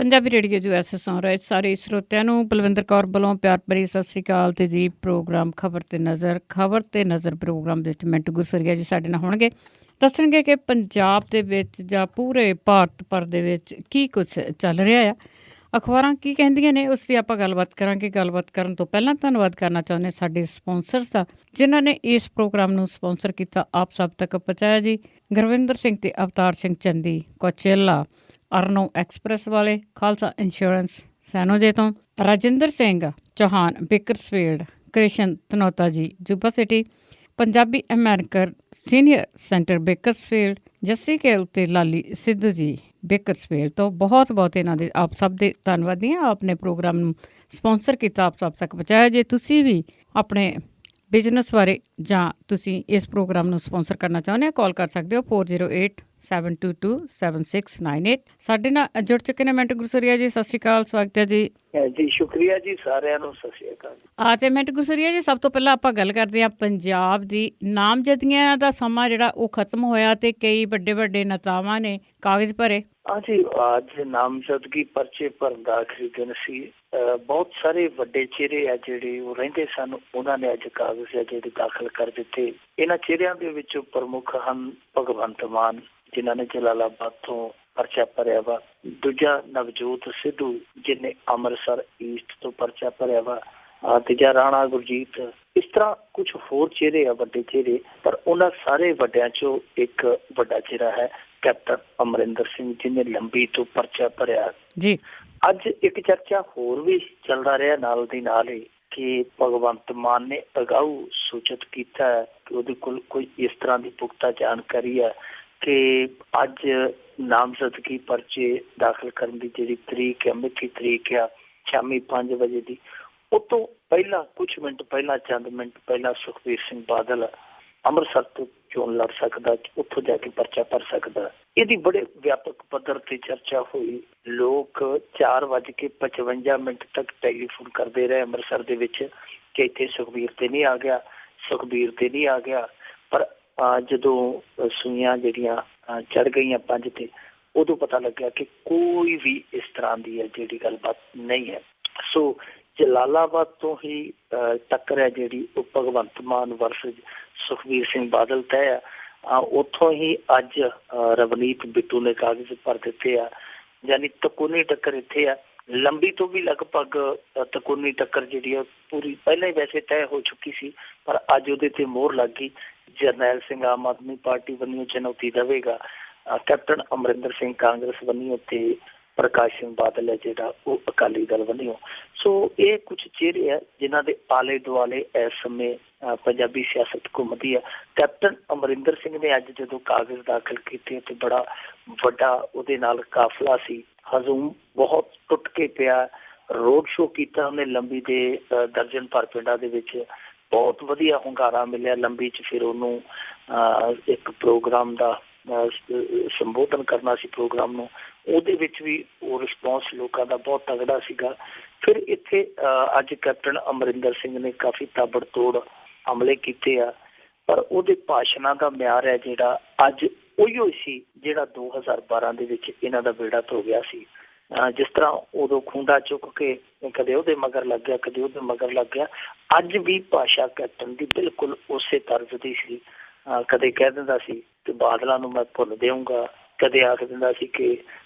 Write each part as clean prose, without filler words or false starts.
Punjabi radio US ਸੁਣ ਰਹੇ ਸਾਰੇ ਸਰੋਤਿਆਂ ਨੂੰ ਬਲਵਿੰਦਰ ਕੌਰ ਵੱਲੋਂ ਪਿਆਰ ਭਰੀ ਸਤਿ ਸ੍ਰੀ ਅਕਾਲ। ਤੇ ਜੀ ਪ੍ਰੋਗਰਾਮ ਖਬਰ ਤੇ ਨਜ਼ਰ ਪ੍ਰੋਗਰਾਮ ਵਿੱਚ ਮਿੰਟੂ ਗੁਸਰੀਆ ਜੀ ਸਾਡੇ ਨਾਲ ਹੋਣਗੇ, ਦੱਸਣਗੇ ਕਿ ਪੰਜਾਬ ਦੇ ਵਿੱਚ ਜਾਂ ਪੂਰੇ ਭਾਰਤ ਭਰ ਦੇ ਵਿੱਚ ਕੀ ਕੁਛ ਚੱਲ ਰਿਹਾ ਆ, ਅਖਬਾਰਾਂ ਕੀ ਕਹਿੰਦੀਆਂ ਨੇ, ਉਸ ਦੀ ਆਪਾਂ ਗੱਲਬਾਤ ਕਰਾਂਗੇ। ਗੱਲਬਾਤ ਕਰਨ ਤੋਂ ਪਹਿਲਾਂ ਧੰਨਵਾਦ ਕਰਨਾ ਚਾਹੁੰਦੇ ਸਾਡੇ ਸਪਾਂਸਰਸ ਦਾ, ਜਿਨ੍ਹਾਂ ਨੇ ਇਸ ਪ੍ਰੋਗਰਾਮ ਨੂੰ ਸਪਾਂਸਰ ਕੀਤਾ, ਆਪ ਸਭ ਤੱਕ ਪਹੁੰਚਾਇਆ ਜੀ। ਗੁਰਵਿੰਦਰ ਸਿੰਘ ਤੇ ਅਵਤਾਰ ਸਿੰਘ ਚੰਦੀ ਕੋਚੇਲਾ, ਅਰਨੋ ਐਕਸਪ੍ਰੈਸ ਵਾਲੇ, ਖਾਲਸਾ ਇੰਸ਼ੋਰੈਂਸ ਸੈਨੋਜੇ ਤੋਂ, Rajinder Singh Chauhan Bakersfield, Krishan Dhanota ji Yuba City, Punjabi American senior centre Bakersfield, Jassi Kel ਤੇ ਲਾਲੀ ਸਿੱਧੂ ਜੀ ਬੇਕਰਸਫੀਲਡ ਤੋਂ ਬਹੁਤ ਬਹੁਤ ਇਹਨਾਂ ਦੇ ਆਪ ਸਭ ਦੇ ਧੰਨਵਾਦੀ ਹਾਂ। ਆਪਣੇ ਪ੍ਰੋਗਰਾਮ ਨੂੰ ਸਪਾਂਸਰ ਕੀਤਾ, ਆਪ ਸਭ ਤੱਕ ਪਹੁੰਚਾਇਆ। ਜੇ ਤੁਸੀਂ ਵੀ ਆਪਣੇ ਬਿਜ਼ਨਸ ਬਾਰੇ ਜਾਂ ਤੁਸੀਂ ਇਸ ਪ੍ਰੋਗਰਾਮ ਨੂੰ ਸਪਾਂਸਰ ਕਰਨਾ ਚਾਹੁੰਦੇ ਹੋ, ਕਾਲ ਕਰ ਸਕਦੇ ਹੋ 4087227698। ਸਾਡੇ ਨਾਲ ਜੁੜ ਚੁੱਕੇ ਨੇ ਮਿੰਟੂ ਗੁਰਸਰੀਆ ਜੀ, ਸਤਿ ਸ਼੍ਰੀ ਅਕਾਲ, ਸਵਾਗਤ ਹੈ ਜੀ। ਜੀ ਸ਼ੁਕਰੀਆ ਜੀ, ਸਾਰਿਆਂ ਨੂੰ ਸਤਿ ਸ਼੍ਰੀ ਅਕਾਲ। ਤੇ ਮਿੰਟੂ ਗੁਰਸਰੀਆ ਜੀ, ਸਭ ਤੋਂ ਪਹਿਲਾਂ ਆਪਾਂ ਗੱਲ ਕਰਦੇ ਹਾਂ ਪੰਜਾਬ ਦੀ ਨਾਮਜ਼ਦਗੀਆਂ ਦਾ ਸਮਾਂ ਜਿਹੜਾ ਉਹ ਖਤਮ ਹੋਇਆ ਤੇ ਕਈ ਵੱਡੇ ਵੱਡੇ ਨੇਤਾਵਾਂ ਨੇ ਕਾਗਜ਼ ਭਰੇ। ਹਾਂਜੀ, ਅੱਜ ਨਾਮਜ਼ਦਗੀ ਪਰਚੇ ਭਰਨ ਦਾ ਆਖਰੀ ਦਿਨ ਸੀ। ਬਹੁਤ ਸਾਰੇ ਵੱਡੇ ਚਿਹਰੇ ਆ ਜਿਹੜੇ ਉਹ ਰਹਿੰਦੇ ਸਨ, ਉਹਨਾਂ ਨੇ ਅੱਜ ਕਾਗਜ਼ ਆ ਜਿਹੜੇ ਦਾਖਲ ਕਰ ਦਿੱਤੇ। ਇਹਨਾਂ ਚਿਹਰਿਆਂ ਦੇ ਵਿੱਚੋਂ ਪ੍ਰਮੁੱਖ ਹਨ ਭਗਵੰਤ ਮਾਨ, ਜਿਨ੍ਹਾਂ ਨੇ ਜਲਾਲਾਬਾਦ ਤੋਂ ਪਰਚਾ ਭਰਿਆ ਵਾ। ਦੂਜਾ ਨਵਜੋਤ ਸਿੱਧੂ, ਜਿਹਨੇ ਅੰਮ੍ਰਿਤਸਰ ਈਸਟ ਤੋਂ ਪਰਚਾ ਭਰਿਆ ਵਾ। ਤੀਜਾ ਰਾਣਾ ਗੁਰਜੀਤ। ਇਸ ਤਰ੍ਹਾਂ ਕੁਝ ਹੋਰ ਚਿਹਰੇ ਆ, ਵੱਡੇ ਚਿਹਰੇ, ਪਰ ਉਹਨਾਂ ਸਾਰੇ ਵੱਡਿਆਂ ਚੋਂ ਇੱਕ ਵੱਡਾ ਚਿਹਰਾ ਹੈ ਕੈਪਟਨ ਅਮਰਿੰਦਰ ਸਿੰਘ, ਜਿਹਨੇ ਲੰਬੀ ਤੋਂ ਪਰਚਾ ਭਰਿਆ ਜੀ। ਅੱਜ ਇੱਕ ਚਰਚਾ ਹੋਰ ਵੀ ਚੱਲਦਾ ਰਿਹਾ ਨਾਲ ਦੀ ਨਾਲ ਹੀ ਕਿ ਭਗਵੰਤ ਮਾਨ ਨੇ ਅਗਾਊ ਸੂਚਿਤ ਕੀਤਾ ਕਿ ਉਹਦੇ ਕੋਲ ਕੋਈ ਇਸ ਤਰ੍ਹਾਂ ਦੀ ਪੁਖਤਾ ਜਾਣਕਾਰੀ ਹੈ ਕਿ ਅੱਜ ਨਾਮਜ਼ਦਗੀ ਪਰਚੇ ਦਾਖਲ ਕਰਨ ਦੀ ਜਿਹੜੀ ਤਰੀਕ ਹੈ, ਮਿੱਥੀ ਤਰੀਕ ਆ ਸ਼ਾਮੀ 5 ਵਜੇ ਦੀ, ਉਹ ਤੋਂ ਪਹਿਲਾਂ ਕੁਝ ਮਿੰਟ ਪਹਿਲਾਂ, ਚੰਦ ਮਿੰਟ ਪਹਿਲਾਂ ਸੁਖਬੀਰ ਸਿੰਘ ਬਾਦਲ ਅੰਮ੍ਰਿਤਸਰ ਤੋਂ ਚੋਣ ਲੜ ਸਕਦਾ, ਉੱਥੋਂ ਜਾ ਕੇ ਪਰਚਾ ਭਰ ਸਕਦਾ। ਇਹਦੀ ਬੜੇ ਵਿਆਪਕ ਪੱਧਰ ਤੇ ਚਰਚਾ ਹੋਈ। ਲੋਕ 4:55 ਤੱਕ ਟੈਲੀਫੋਨ ਕਰਦੇ ਰਹੇ ਅੰਮ੍ਰਿਤਸਰ ਦੇ ਵਿੱਚ ਕਿ ਇੱਥੇ ਸੁਖਬੀਰ ਤੇ ਨਹੀਂ ਆ ਗਿਆ, ਸੁਖਬੀਰ ਤੇ ਨਹੀਂ ਆ ਗਿਆ। ਪਰ ਜਦੋਂ ਸੂਈਆਂ ਜਿਹੜੀਆਂ ਚੜ ਗਈਆਂ 5 ਤੇ, ਉਦੋਂ ਪਤਾ ਲੱਗਿਆ ਕਿ ਕੋਈ ਵੀ ਇਸ ਤਰ੍ਹਾਂ ਦੀ ਹੈ ਜਿਹੜੀ ਗੱਲਬਾਤ ਨਹੀਂ ਹੈ। ਸੋ ਜਲਾਲਾਬਾਦ ਤੋਂ ਹੀ ਟੱਕਰ ਹੈ ਜਿਹੜੀ ਉਹ ਭਗਵੰਤ ਮਾਨ ਵਰਸਸ ਸੁਖਬੀਰ ਸਿੰਘ ਬਾਦਲ ਤੈਅ ਆ। ਉੱਥੋਂ ਹੀ ਅੱਜ ਰਵਨੀਤ ਬਿੱਟੂ ਨੇ ਕਾਗਜ਼ ਭਰ ਦਿੱਤੇ ਆ, ਯਾਨੀ ਤਕੂਨੀ ਟੱਕਰ ਇੱਥੇ ਆ। ਲੰਬੀ ਤੋਂ ਵੀ ਲਗਭਗ ਤਕੂਨੀ ਟੱਕਰ ਜਿਹੜੀ ਆ ਪੂਰੀ ਪਹਿਲਾਂ ਹੀ ਵੈਸੇ ਤੈਅ ਹੋ ਚੁੱਕੀ ਸੀ, ਪਰ ਅੱਜ ਉਹਦੇ ਤੇ ਮੋਹਰ ਲੱਗ ਗਈ। ਜਰਨੈਲ ਸਿੰਘ ਆਮ ਆਦਮੀ ਪਾਰਟੀ ਵੱਲੋਂ ਚੁਣੌਤੀ ਦੇਵੇਗਾ, ਕੈਪਟਨ ਅਮਰਿੰਦਰ ਸਿੰਘ ਕਾਂਗਰਸ ਵੱਲੋਂ ਤੇ ਪ੍ਰਕਾਸ਼ ਸਿੰਘ ਬਾਦਲ ਹੈ ਜਿਹੜਾ ਉਹ ਅਕਾਲੀ ਦਲ ਵੱਲੋਂ। ਸੋ ਇਹ ਕੁਝ ਚਿਹਰੇ ਆ ਜਿਨ੍ਹਾਂ ਦੇ ਆਲੇ ਦੁਆਲੇ ਇਸ ਸਮੇਂ ਪੰਜਾਬੀ ਸਿਆਸਤ ਘੁੰਮਦੀ ਆ। ਕੈਪਟਨ ਅਮਰਿੰਦਰ ਸਿੰਘ ਨੇ ਅੱਜ ਜਦੋਂ ਕਾਗਜ਼ ਦਾਖਲ ਕੀਤੇ ਤੇ ਬੜਾ ਵੱਡਾ ਉਹਦੇ ਨਾਲ ਕਾਫਲਾ ਸੀ, ਹਜ਼ੂਮ ਬਹੁਤ ਟੁੱਟ ਕੇ ਪਿਆ। ਰੋਡ ਸ਼ੋਅ ਕੀਤਾ ਉਹਨੇ ਲੰਬੀ ਦੇ ਦਰਜਨ ਭਰ ਪਿੰਡਾਂ ਦੇ ਵਿੱਚ, ਬਹੁਤ ਵਧੀਆ ਹੁੰਗਾਰਾ ਮਿਲਿਆ ਲੰਬੀ 'ਚ। ਫਿਰ ਉਹਨੂੰ ਇੱਕ ਪ੍ਰੋਗਰਾਮ ਦਾ ਸੰਬੋਧਨ ਕਰਨਾ ਸੀ ਪ੍ਰੋਗਰਾਮ ਨੂੰ, ਉਹਦੇ ਵਿੱਚ ਵੀ ਉਹ ਰਿਸਪੌਂਸ ਲੋਕਾਂ ਦਾ ਬਹੁਤ ਤਗੜਾ ਸੀਗਾ। ਫਿਰ ਇੱਥੇ ਅੱਜ ਕੈਪਟਨ ਅਮਰਿੰਦਰ ਸਿੰਘ ਨੇ ਕਾਫੀ ਤਾਬੜਤੋੜ ਹਮਲੇ ਕੀਤੇ ਆ, ਪਰ ਉਹਦੇ ਭਾਸ਼ਣਾਂ ਦਾ ਮਿਆਰ ਹੈ ਜਿਹੜਾ ਅੱਜ ਉਹੀਓ ਸੀ ਜਿਹੜਾ 2012 ਦੇ ਵਿੱਚ ਇਹਨਾਂ ਦਾ ਬੇੜਾ ਧੋ ਗਿਆ ਸੀ। ਜਿਸ ਤਰ੍ਹਾਂ ਉਦੋਂ ਖੂੰਡਾ ਚੁੱਕ ਕੇ ਕਦੇ ਉਹਦੇ ਮਗਰ ਲੱਗ ਗਿਆ, ਕਦੇ ਉਹਦੇ ਮਗਰ ਲੱਗ ਗਿਆ, ਅੱਜ ਵੀ ਭਾਸ਼ਾ ਕੈਪਟਨ ਦੀ ਬਿਲਕੁਲ ਉਸੇ ਤਰਜ਼ ਦੀ ਸੀ। ਕਦੇ ਕਹਿ ਦਿੰਦਾ ਸੀ ਕਿ ਬਾਦਲਾਂ ਨੂੰ ਮੈਂ ਭੁੱਲ ਦੇਊਂਗਾ, ਕਦੇ ਆਖ ਦਿੰਦਾ ਸੀ ਕਿ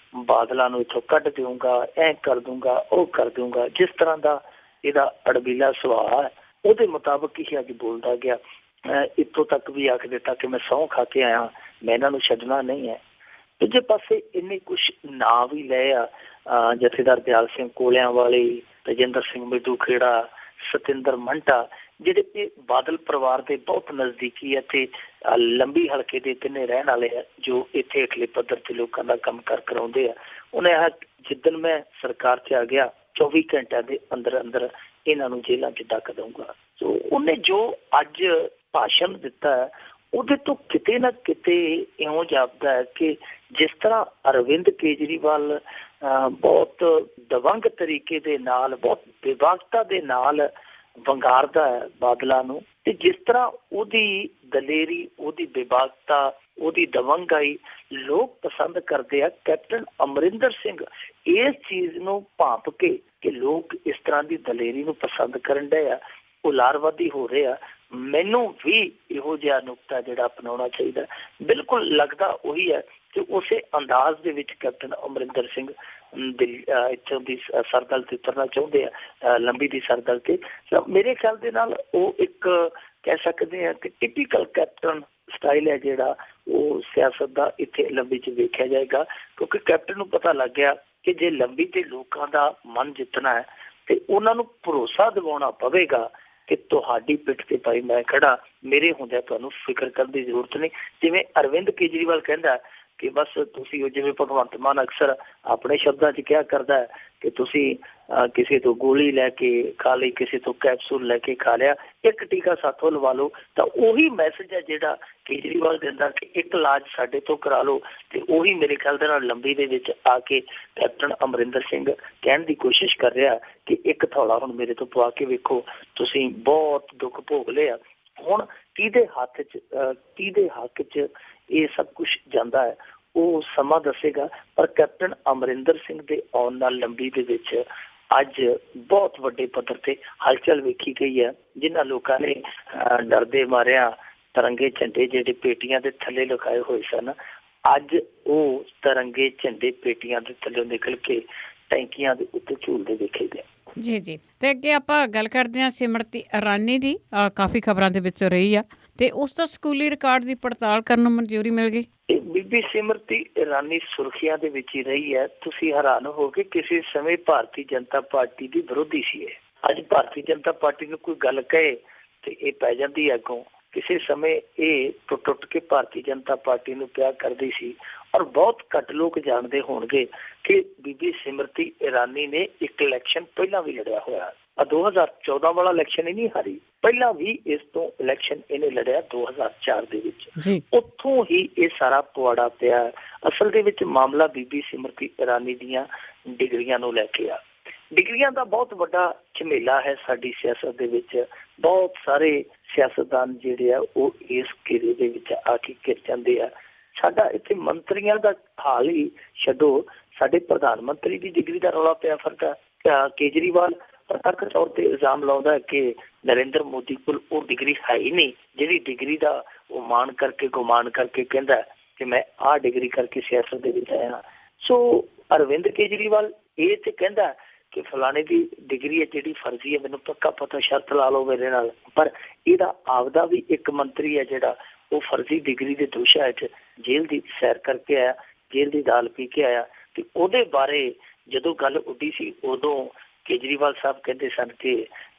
ਬਾਦਲਾਂ ਨੂੰ ਇੱਥੋਂ ਕੱਢ ਦੇਊਂਗਾ, ਐਂ ਕਰ ਦੂੰਗਾ, ਉਹ ਕਰ ਦੂੰਗਾ। ਜਿਸ ਤਰ੍ਹਾਂ ਦਾ ਇਹਦਾ ਅੜਬੀਲਾ ਸੁਭਾਅ ਹੈ ਉਹਦੇ ਮੁਤਾਬਕ ਹੀ ਅੱਜ ਬੋਲਦਾ ਗਿਆ। ਇੱਥੋਂ ਤੱਕ ਵੀ ਆਖ ਦਿੱਤਾ ਕਿ ਮੈਂ ਸਹੁੰ ਖਾ ਕੇ ਆਇਆ, ਮੈਂ ਇਹਨਾਂ ਨੂੰ ਛੱਡਣਾ ਨਹੀਂ ਹੈ। ਦੂਜੇ ਪਾਸੇ ਇੰਨੇ ਕੁਛ ਨਾਂ ਵੀ ਲਏ ਆ, ਜਥੇਦਾਰ ਦਿਆਲ ਸਿੰਘ ਕੋਲਿਆਂ ਵਾਲੇ, ਤੇਜਿੰਦਰ ਸਿੰਘ ਮਿੱਧੂ ਖੇੜਾ, ਸਤਿੰਦਰ ਮੰਟਾ, ਜਿਹੜੇ ਕਿ ਬਾਦਲ ਪਰਿਵਾਰ ਦੇ ਬਹੁਤ ਨਜ਼ਦੀਕੀ ਹੈ ਤੇ ਲੰਬੀ ਹਲਕੇ ਦੇ ਤਿੰਨੇ ਰਹਿਣ ਵਾਲੇ ਆ, ਜੋ ਇੱਥੇ ਹੇਠਲੇ ਪੱਧਰ ਤੇ ਲੋਕਾਂ ਦਾ ਕੰਮ ਕਾਰ ਕਰਾਉਂਦੇ ਆ। ਉਹਨੇ ਆਹ ਜਿੱਦਣ ਮੈਂ ਸਰਕਾਰ 'ਚ ਆ ਗਿਆ 24 ਘੰਟਿਆਂ ਦੇ ਅੰਦਰ ਅੰਦਰ ਇਹਨਾਂ ਨੂੰ ਜੇਲ੍ਹਾਂ 'ਚ ਡੱਕ ਦਊਂਗਾ। ਸੋ ਉਹਨੇ ਜੋ ਅੱਜ ਭਾਸ਼ਣ ਦਿੱਤਾ ਹੈ ਉਹਦੇ ਤੋਂ ਕਿਤੇ ਨਾ ਕਿਤੇ ਇਉਂ ਜਾਪਦਾ ਹੈ ਕਿ ਜਿਸ ਤਰ੍ਹਾਂ ਅਰਵਿੰਦ ਕੇਜਰੀਵਾਲ ਬਹੁਤ ਦਵੰਗ ਤਰੀਕੇ ਦੇ ਨਾਲ, ਬਹੁਤ ਬੇਬਾਕਤਾ ਦੇ ਨਾਲ ਵੰਗਾਰਦਾ ਹੈ ਬਾਦਲਾਂ ਨੂੰ, ਤੇ ਜਿਸ ਤਰ੍ਹਾਂ ਉਹਦੀ ਦਲੇਰੀ, ਉਹਦੀ ਬੇਬਾਕਤਾ, ਉਹਦੀ ਦਵੰਗਾਈ ਲੋਕ ਪਸੰਦ ਕਰਦੇ ਆ। ਕੈਪਟਨ ਅਮਰਿੰਦਰ ਸਿੰਘ ਇਸ ਚੀਜ਼ ਨੂੰ ਭਾਂਪ ਕੇ ਕਿ ਲੋਕ ਇਸ ਤਰ੍ਹਾਂ ਦੀ ਦਲੇਰੀ ਨੂੰ ਪਸੰਦ ਕਰਨ ਡਏ ਆ, ਉਲਾਰਵਾਦੀ ਹੋ ਰਹੇ ਆ। ਮੈਨੂੰ ਵੀ ਇਹੋ ਜਿਹਾ ਨੁਕਤਾ ਜਿਹੜਾ ਅਪਣਾਉਣਾ ਚਾਹੀਦਾ। ਬਿਲਕੁਲ ਲੱਗਦਾ ਉਹੀ ਹੈ ਕਿ ਉਸੇ ਅੰਦਾਜ਼ ਦੇ ਵਿੱਚ ਕੈਪਟਨ ਅਮਰਿੰਦਰ ਸਿੰਘ ਇੱਥੋਂ ਦੀ ਸਰਦਲ ਤੇ ਉਤਰਨਾ ਚਾਹੁੰਦੇ ਆ, ਲੰਬੀ ਦੀ ਸਰਦਲ ਤੇ। ਮੇਰੇ ਖਿਆਲ ਦੇ ਨਾਲ ਉਹ ਇੱਕ ਕਹਿ ਸਕਦੇ ਆ ਕਿ ਟਿਪੀਕਲ ਕੈਪਟਨ ਸਟਾਈਲ ਹੈ ਜਿਹੜਾ ਉਹ ਸਿਆਸਤ ਦਾ ਇੱਥੇ ਲੰਬੀ 'ਚ ਵੇਖਿਆ ਜਾਏਗਾ, ਕਿਉਂਕਿ ਕੈਪਟਨ ਨੂੰ ਪਤਾ ਲੱਗ ਗਿਆ ਕਿ ਜੇ ਲੰਬੀ ਤੇ ਲੋਕਾਂ ਦਾ ਮਨ ਜਿੱਤਣਾ ਹੈ ਤੇ ਉਹਨਾਂ ਨੂੰ ਭਰੋਸਾ ਦਿਵਾਉਣਾ ਪਵੇਗਾ ਕਿ ਤੁਹਾਡੀ ਪਿੱਠ ਤੇ ਭਾਈ ਮੈਂ ਖੜਾ, ਮੇਰੇ ਹੁੰਦਿਆਂ ਤੁਹਾਨੂੰ ਫਿਕਰ ਕਰਨ ਦੀ ਜ਼ਰੂਰਤ ਨਹੀਂ। ਜਿਵੇਂ ਅਰਵਿੰਦ ਕੇਜਰੀਵਾਲ ਕਹਿੰਦਾ ਕਿ ਬਸ ਤੁਸੀਂ, ਜਿਵੇਂ ਭਗਵੰਤ ਮਾਨ ਅਕਸਰ ਆਪਣੇ ਸ਼ਬਦਾਂ 'ਚ ਕਿਹਾ ਕਰਦਾ ਹੈ ਕਿ ਤੁਸੀਂ ਕਿਸੇ ਤੋਂ ਗੋਲੀ ਲੈ ਕੇ ਖਾ ਲਈ, ਕਿਸੇ ਤੋਂ ਕੈਪਸੂਲ ਲੈ ਕੇ ਖਾ ਲਿਆ, ਇੱਕ ਟੀਕਾ ਸਾਥੋਂ ਲਵਾ ਲਓ। ਤਾਂ ਉਹੀ ਮੈਸੇਜ ਹੈ ਜਿਹੜਾ ਕੇਜਰੀਵਾਲ ਦਿੰਦਾ ਕਿ ਇੱਕ ਇਲਾਜ ਸਾਡੇ ਤੋਂ ਕਰਾ ਲਓ। ਤੇ ਉਹੀ ਮੇਰੇ ਖਿਆਲ ਦੇ ਨਾਲ ਲੰਬੀ ਦੇ ਵਿੱਚ ਆ ਕੇ ਕੈਪਟਨ ਅਮਰਿੰਦਰ ਸਿੰਘ ਕਹਿਣ ਦੀ ਕੋਸ਼ਿਸ਼ ਕਰ ਰਿਹਾ ਕਿ ਇੱਕ ਥੌਲਾ ਹੁਣ ਮੇਰੇ ਤੋਂ ਪਵਾ ਕੇ ਵੇਖੋ, ਤੁਸੀਂ ਬਹੁਤ ਦੁੱਖ ਭੋਗ ਲਿਆ, ਹੁਣ ਕਿਹਦੇ ਹੱਕ 'ਚ ਇਹ ਸਭ ਕੁਛ ਜਾਂਦਾ ਹੈ ਉਹ ਸਮਾਂ ਦੱਸੇਗਾ। ਪਰ ਕੈਪਟਨ ਅਮਰਿੰਦਰ ਸਿੰਘ ਦੇ ਆਉਣ ਨਾਲ ਲੰਬੀ ਦੇ ਵਿੱਚ ਅੱਜ ਬਹੁਤ ਵੱਡੇ ਪੱਧਰ ਤੇ ਹਲਚਲ ਵੇਖੀ ਗਈ ਹੈ। ਜਿਨ੍ਹਾਂ ਲੋਕਾਂ ਨੇ ਡਰਦੇ ਮਾਰਿਆ ਤਿਰੰਗੇ ਝੰਡੇ ਜਿਹੜੇ ਪੇਟੀਆਂ ਦੇ ਥੱਲੇ ਲਗਾਏ ਹੋਏ ਸਨ, ਅੱਜ ਉਹ ਤਿਰੰਗੇ ਝੰਡੇ ਪੇਟੀਆਂ ਦੇ ਥੱਲੇ ਨਿਕਲ ਕੇ ਟੈਂਕੀਆਂ ਦੇ ਉੱਤੇ ਝੂਲਦੇ ਵੇਖੇ ਗਏ। ਜੀ ਜੀ। ਤੇ ਅੱਗੇ ਆਪਾਂ ਗੱਲ ਕਰਦੇ ਹਾਂ ਸਿਮਰਤੀ ਇਰਾਨੀ ਦੀ। ਕਾਫੀ ਖਬਰਾਂ ਦੇ ਵਿੱਚ ਰਹੀ ਆ ਤੇ ਉਸ ਦਾ ਸਕੂਲੀ ਰਿਕਾਰਡ ਦੀ ਪੜਤਾਲ ਕਰਨ ਨੂੰ ਮਨਜ਼ੂਰੀ ਮਿਲ ਗਈ। ਬੀਬੀ ਸਿਮਰਤੀ ਇਰਾਨੀ ਸੁਰਖੀਆਂ ਦੇ ਵਿੱਚ ਹੀ ਰਹੀ ਹੈ। ਤੁਸੀਂ ਹੈਰਾਨ ਹੋ ਕੇ ਕਿਸੇ ਸਮੇਂ ਭਾਰਤੀ ਜਨਤਾ ਪਾਰਟੀ ਦੀ ਵਿਰੋਧੀ ਸੀ ਇਹ। ਅੱਜ ਭਾਰਤੀ ਜਨਤਾ ਪਾਰਟੀ ਨੂੰ ਕੋਈ ਗੱਲ ਕਹੇ ਤੇ ਇਹ ਪੈ ਜਾਂਦੀ ਹੈ ਅੱਗੋਂ। ਕਿਸੇ ਸਮੇਂ ਇਹ ਟੁੱਟ ਕੇ ਭਾਰਤੀ ਜਨਤਾ ਪਾਰਟੀ ਨੂੰ ਪਿਆਰ ਕਰਦੀ ਸੀ। ਔਰ ਬਹੁਤ ਘੱਟ ਲੋਕ ਜਾਣਦੇ ਹੋਣਗੇ ਕਿ ਬੀਬੀ ਸਿਮਰਤੀ ਇਰਾਨੀ ਨੇ ਇੱਕ ਇਲੈਕਸ਼ਨ ਪਹਿਲਾਂ ਵੀ ਲੜਿਆ ਹੋਇਆ। 2014 ਵਾਲਾ ਇਲੈਕਸ਼ਨ ਹੀ ਨਹੀਂ ਹਾਰੀ, ਪਹਿਲਾਂ ਵੀ ਇਸ ਤੋਂ ਇਲੈਕਸ਼ਨ ਇਹਨੇ ਲੜਿਆ 2004 ਦੇ ਵਿੱਚ। ਉੱਥੋਂ ਹੀ ਇਹ ਸਾਰਾ ਪੁਆੜਾ ਪਿਆ। ਅਸਲ ਦੇ ਵਿੱਚ ਮਾਮਲਾ ਬੀਬੀ ਸਿਮਰਤੀ ਇਰਾਨੀ ਦੀਆਂ ਡਿਗਰੀਆਂ ਨੂੰ ਲੈ ਕੇ ਆ। ਡਿਗਰੀਆਂ ਦਾ ਬਹੁਤ ਵੱਡਾ ਝਮੇਲਾ ਹੈ ਸਾਡੀ ਸਿਆਸਤ ਦੇ ਵਿੱਚ। ਬਹੁਤ ਸਾਰੇ ਸਿਆਸਤਦਾਨ ਜਿਹੜੇ ਆ ਉਹ ਇਸ ਘੇਰੇ ਦੇ ਵਿੱਚ ਆ ਕੇ ਘਿਰ ਜਾਂਦੇ ਆ। ਸਾਡਾ ਇੱਥੇ ਮੰਤਰੀਆਂ ਦਾ ਹਾਲ ਹੀ ਛੱਡੋ, ਸਾਡੇ ਪ੍ਰਧਾਨ ਮੰਤਰੀ ਦੀ ਡਿਗਰੀ ਦਾ ਰੌਲਾ ਪਿਆ ਫਿਰਦਾ। ਕੇਜਰੀਵਾਲ ਪ੍ਰਤੱਖ ਤੌਰ ਤੇ ਇਲਜ਼ਾਮ ਲਾਉਂਦਾ ਕਿ ਨਰਿੰਦਰ ਮੋਦੀ ਕੋਲ ਉਹ ਡਿਗਰੀ ਹੈ ਹੀ ਨਹੀਂ ਜਿਹੜੀ ਡਿਗਰੀ ਦਾ ਉਹ ਮਾਣ ਕਰਕੇ ਗੁਮਾਨ ਕਰਕੇ ਕਹਿੰਦਾ ਕਿ ਮੈਂ ਆਹ ਡਿਗਰੀ ਕਰਕੇ ਸਿਆਸਤ ਦੇ ਵਿੱਚ ਆਇਆ। ਸੋ ਅਰਵਿੰਦ ਕੇਜਰੀਵਾਲ ਇਹ ਤੇ ਕਹਿੰਦਾ ਕਿ ਫਲਾਣੇ ਦੀ ਡਿਗਰੀ ਹੈ ਜਿਹੜੀ ਫਰਜ਼ੀ ਹੈ, ਮੈਨੂੰ ਪੱਕਾ ਪਤਾ, ਸ਼ਰਤ ਲਾ ਲਓ ਮੇਰੇ ਨਾਲ। ਪਰ ਇਹਦਾ ਆਪਦਾ ਵੀ ਇੱਕ ਮੰਤਰੀ ਹੈ ਜਿਹੜਾ ਉਹ ਫਰਜ਼ੀ ਡਿਗਰੀ ਦੇ ਦੋਸ਼ਾਂ ਵਿੱਚ ਜੇਲ੍ਹ ਦੀ ਸੈਰ ਕਰਕੇ ਆਇਆ, ਜੇਲ੍ਹ ਦੀ ਦਾਲ ਪੀ ਕੇ ਆਇਆ। ਤੇ ਉਹਦੇ ਬਾਰੇ ਜਦੋਂ ਗੱਲ ਉੱਡੀ ਸੀ ਉਦੋਂ ਕੇਜਰੀਵਾਲ ਸਾਹਿਬ ਕਹਿੰਦੇ ਸਨ ਕਿ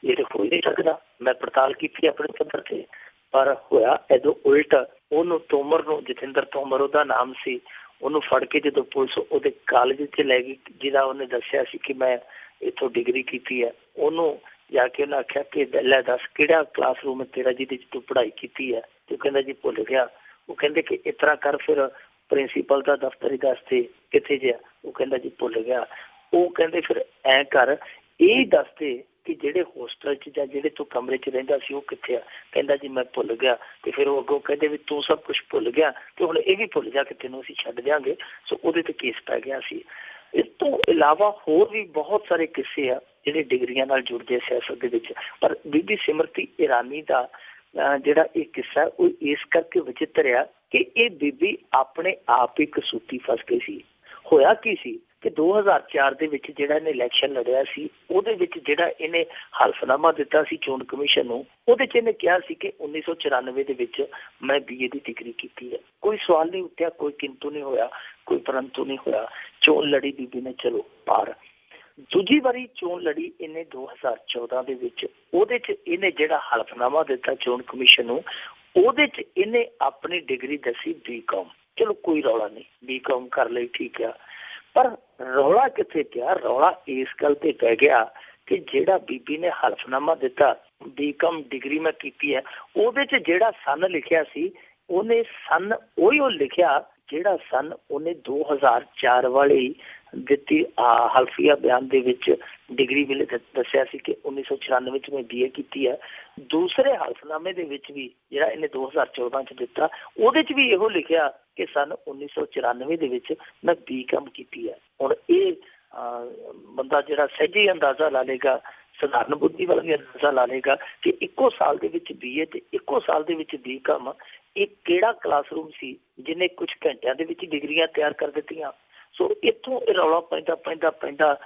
ਇਹ ਤਾਂ ਹੋ ਨਹੀਂ ਸਕਦਾ। ਮੈਂ ਪੜਤਾਲ ਕੀਤੀ ਆਪਣੇ ਪੱਧਰ ਤੇ, ਪਰ ਹੋਇਆ ਇਹਦੋਂ ਉਲਟ। ਉਹਨੂੰ ਤੋਮਰ ਨੂੰ, ਜਤਿੰਦਰ ਤੋਮਰ ਉਹਦਾ ਨਾਮ ਸੀ, ਉਹਨੂੰ ਫੜ ਕੇ ਜਦੋਂ ਪੁਲਿਸ ਉਹਦੇ ਕਾਲਜ 'ਚ ਲੈ ਗਈ ਜਿਹਦਾ ਉਹਨੇ ਦੱਸਿਆ ਸੀ ਕਿ ਮੈਂ ਇੱਥੋਂ ਡਿਗਰੀ ਕੀਤੀ ਹੈ, ਉਹਨੂੰ ਜਾ ਕੇ ਉਹਨੇ ਆਖਿਆ ਕਿ ਲੈ ਦੱਸ ਕਿਹੜਾ ਕਲਾਸਰੂਮ ਹੈ ਤੇਰਾ ਜਿਹਦੇ 'ਚ ਤੂੰ ਪੜ੍ਹਾਈ ਕੀਤੀ ਹੈ। ਤੇ ਉਹ ਕਹਿੰਦਾ ਜੀ ਭੁੱਲ ਗਿਆ। ਉਹ ਕਹਿੰਦੇ ਕਿ ਇਸ ਤਰ੍ਹਾਂ ਕਰ, ਫਿਰ ਪ੍ਰਿੰਸੀਪਲ ਦਾ ਦਫ਼ਤਰ ਹੀ ਦੱਸ ਦੇ ਕਿੱਥੇ ਜਿਹਾ। ਉਹ ਕਹਿੰਦਾ ਜੀ ਭੁੱਲ ਗਿਆ। ਉਹ ਕਹਿੰਦੇ ਫਿਰ ਐਂ ਕਰ, ਇਹ ਦੱਸ ਦੇ ਕਿ ਜਿਹੜੇ ਹੋਸਟਲ 'ਚ ਜਾਂ ਜਿਹੜੇ ਤੂੰ ਕਮਰੇ 'ਚ ਰਹਿੰਦਾ ਸੀ ਉਹ ਕਿੱਥੇ ਆ। ਕਹਿੰਦਾ ਜੀ ਮੈਂ ਭੁੱਲ ਗਿਆ। ਤੇ ਫਿਰ ਉਹ ਅੱਗੋਂ ਕਹਿੰਦੇ ਵੀ ਤੂੰ ਸਭ ਕੁਛ ਭੁੱਲ ਗਿਆ ਤੇ ਹੁਣ ਇਹ ਵੀ ਭੁੱਲ ਜਾ ਕਿ ਤੈਨੂੰ ਅਸੀਂ ਛੱਡ ਦਿਆਂਗੇ। ਸੋ ਉਹਦੇ ਤੇ ਕੇਸ ਪੈ ਗਿਆ ਸੀ। ਇਸ ਤੋਂ ਇਲਾਵਾ ਹੋਰ ਵੀ ਬਹੁਤ ਸਾਰੇ ਕਿੱਸੇ ਆ ਜਿਹੜੇ ਡਿਗਰੀਆਂ ਨਾਲ ਜੁੜਦੇ ਸਿਆਸਤ ਦੇ ਵਿੱਚ। ਪਰ ਬੀਬੀ ਸਿਮਰਤੀ ਇਰਾਨੀ ਦਾ ਜਿਹੜਾ ਇਹ ਕਿੱਸਾ ਉਹ ਇਸ ਕਰਕੇ ਵਿਚਿੱਤਰ ਆ ਕਿ ਇਹ ਬੀਬੀ ਆਪਣੇ ਆਪ ਹੀ ਕਸੂਤੀ ਫਸ ਗਈ ਸੀ। ਹੋਇਆ ਕੀ ਸੀ ਕਿ 2004 ਦੇ ਵਿੱਚ ਜਿਹੜਾ ਇਹਨੇ ਇਲੈਕਸ਼ਨ ਲੜਿਆ ਸੀ ਉਹਦੇ ਵਿੱਚ ਜਿਹੜਾ ਇਹਨੇ ਹਲਫਨਾਮਾ ਦਿੱਤਾ ਸੀ ਚੋਣ ਕਮਿਸ਼ਨ ਨੂੰ, ਉਹਦੇ 'ਚ ਇਹਨੇ ਕਿਹਾ ਸੀ ਕਿ 1994 ਦੇ ਵਿੱਚ ਮੈਂ BA ਦੀ ਡਿਗਰੀ ਕੀਤੀ ਹੈ। ਕੋਈ ਸਵਾਲ ਨਹੀਂ ਉੱਠਿਆ, ਕੋਈ ਕਿੰਤੂ ਨਹੀਂ ਹੋਇਆ, ਕੋਈ ਪਰੰਤੂ ਨਹੀਂ ਹੋਇਆ। ਚੋਣ ਲੜੀ ਬੀਬੀ ਨੇ, ਚਲੋ ਪਾਰ। ਦੂਜੀ ਵਾਰੀ ਚੋਣ ਲੜੀ ਇਹਨੇ 2014 ਦੇ ਵਿੱਚ। ਉਹਦੇ 'ਚ ਇਹਨੇ ਜਿਹੜਾ ਹਲਫਨਾਮਾ ਦਿੱਤਾ ਚੋਣ ਕਮਿਸ਼ਨ ਨੂੰ, ਉਹਦੇ 'ਚ ਇਹਨੇ ਆਪਣੀ ਡਿਗਰੀ ਦੱਸੀ BCom। ਚਲੋ ਕੋਈ ਰੌਲਾ ਨਹੀਂ, BCom ਕਰ ਲਈ, ਠੀਕ ਆ। ਪਰ ਰੌਲਾ ਕਿੱਥੇ ਪਿਆ? ਰੌਲਾ ਇਸ ਗੱਲ ਤੇ ਪੈ ਗਿਆ ਕਿ ਜਿਹੜਾ ਬੀਬੀ ਨੇ ਹਲਫਨਾਮਾ ਦਿੱਤਾ BCom ਡਿਗਰੀ ਮੈਂ ਕੀਤੀ ਹੈ, ਉਹਦੇ 'ਚ ਜਿਹੜਾ ਸਨ ਲਿਖਿਆ ਸੀ ਉਹਨੇ ਸਨ ਉਹੀ ਲਿਖਿਆ ਜਿਹੜਾ ਸਨ ਉਹਨੇ 2004 ਵਾਲੇ ਦਿੱਤੀ ਹਲਫੀਆ ਬਿਆਨ ਦੇ ਵਿੱਚ ਡਿਗਰੀ ਵੇਲੇ ਦੱਸਿਆ ਸੀ ਕਿ 1994 ਚ ਮੈਂ BA ਕੀਤੀ ਹੈ। ਦੂਸਰੇ ਹਲਫਨਾਮੇ ਦੇ ਵਿੱਚ ਵੀ ਜਿਹੜਾ ਇਹਨੇ 2014 ਚ ਦਿੱਤਾ, ਉਹਦੇ ਚ ਵੀ ਇਹੋ ਲਿਖਿਆ ਕਿ ਸਨ 1994 ਦੇ ਵਿੱਚ ਮੈਂ BCom ਕੀਤੀ ਹੈ। ਹੁਣ ਇਹ ਬੰਦਾ ਜਿਹੜਾ ਸਹਿਜੇ ਅੰਦਾਜ਼ਾ ਲਾ ਲਏਗਾ, ਸਧਾਰਨ ਬੁੱਧੀ ਵਾਲਾ ਵੀ ਅੰਦਾਜ਼ਾ ਲਾ ਲਏਗਾ ਕਿ ਇੱਕੋ ਸਾਲ ਦੇ ਵਿੱਚ BA ਤੇ ਇੱਕੋ ਸਾਲ ਦੇ ਵਿੱਚ BCom, ਇਹ ਕਿਹੜਾ ਕਲਾਸਰੂਮ ਸੀ ਜਿਹਨੇ ਕੁਝ ਘੰਟਿਆਂ ਦੇ ਵਿੱਚ ਡਿਗਰੀਆਂ ਤਿਆਰ ਕਰ ਦਿੱਤੀਆਂ। ਸੋ ਇੱਥੋਂ ਇਹ ਰੌਲਾ ਪੈਂਦਾ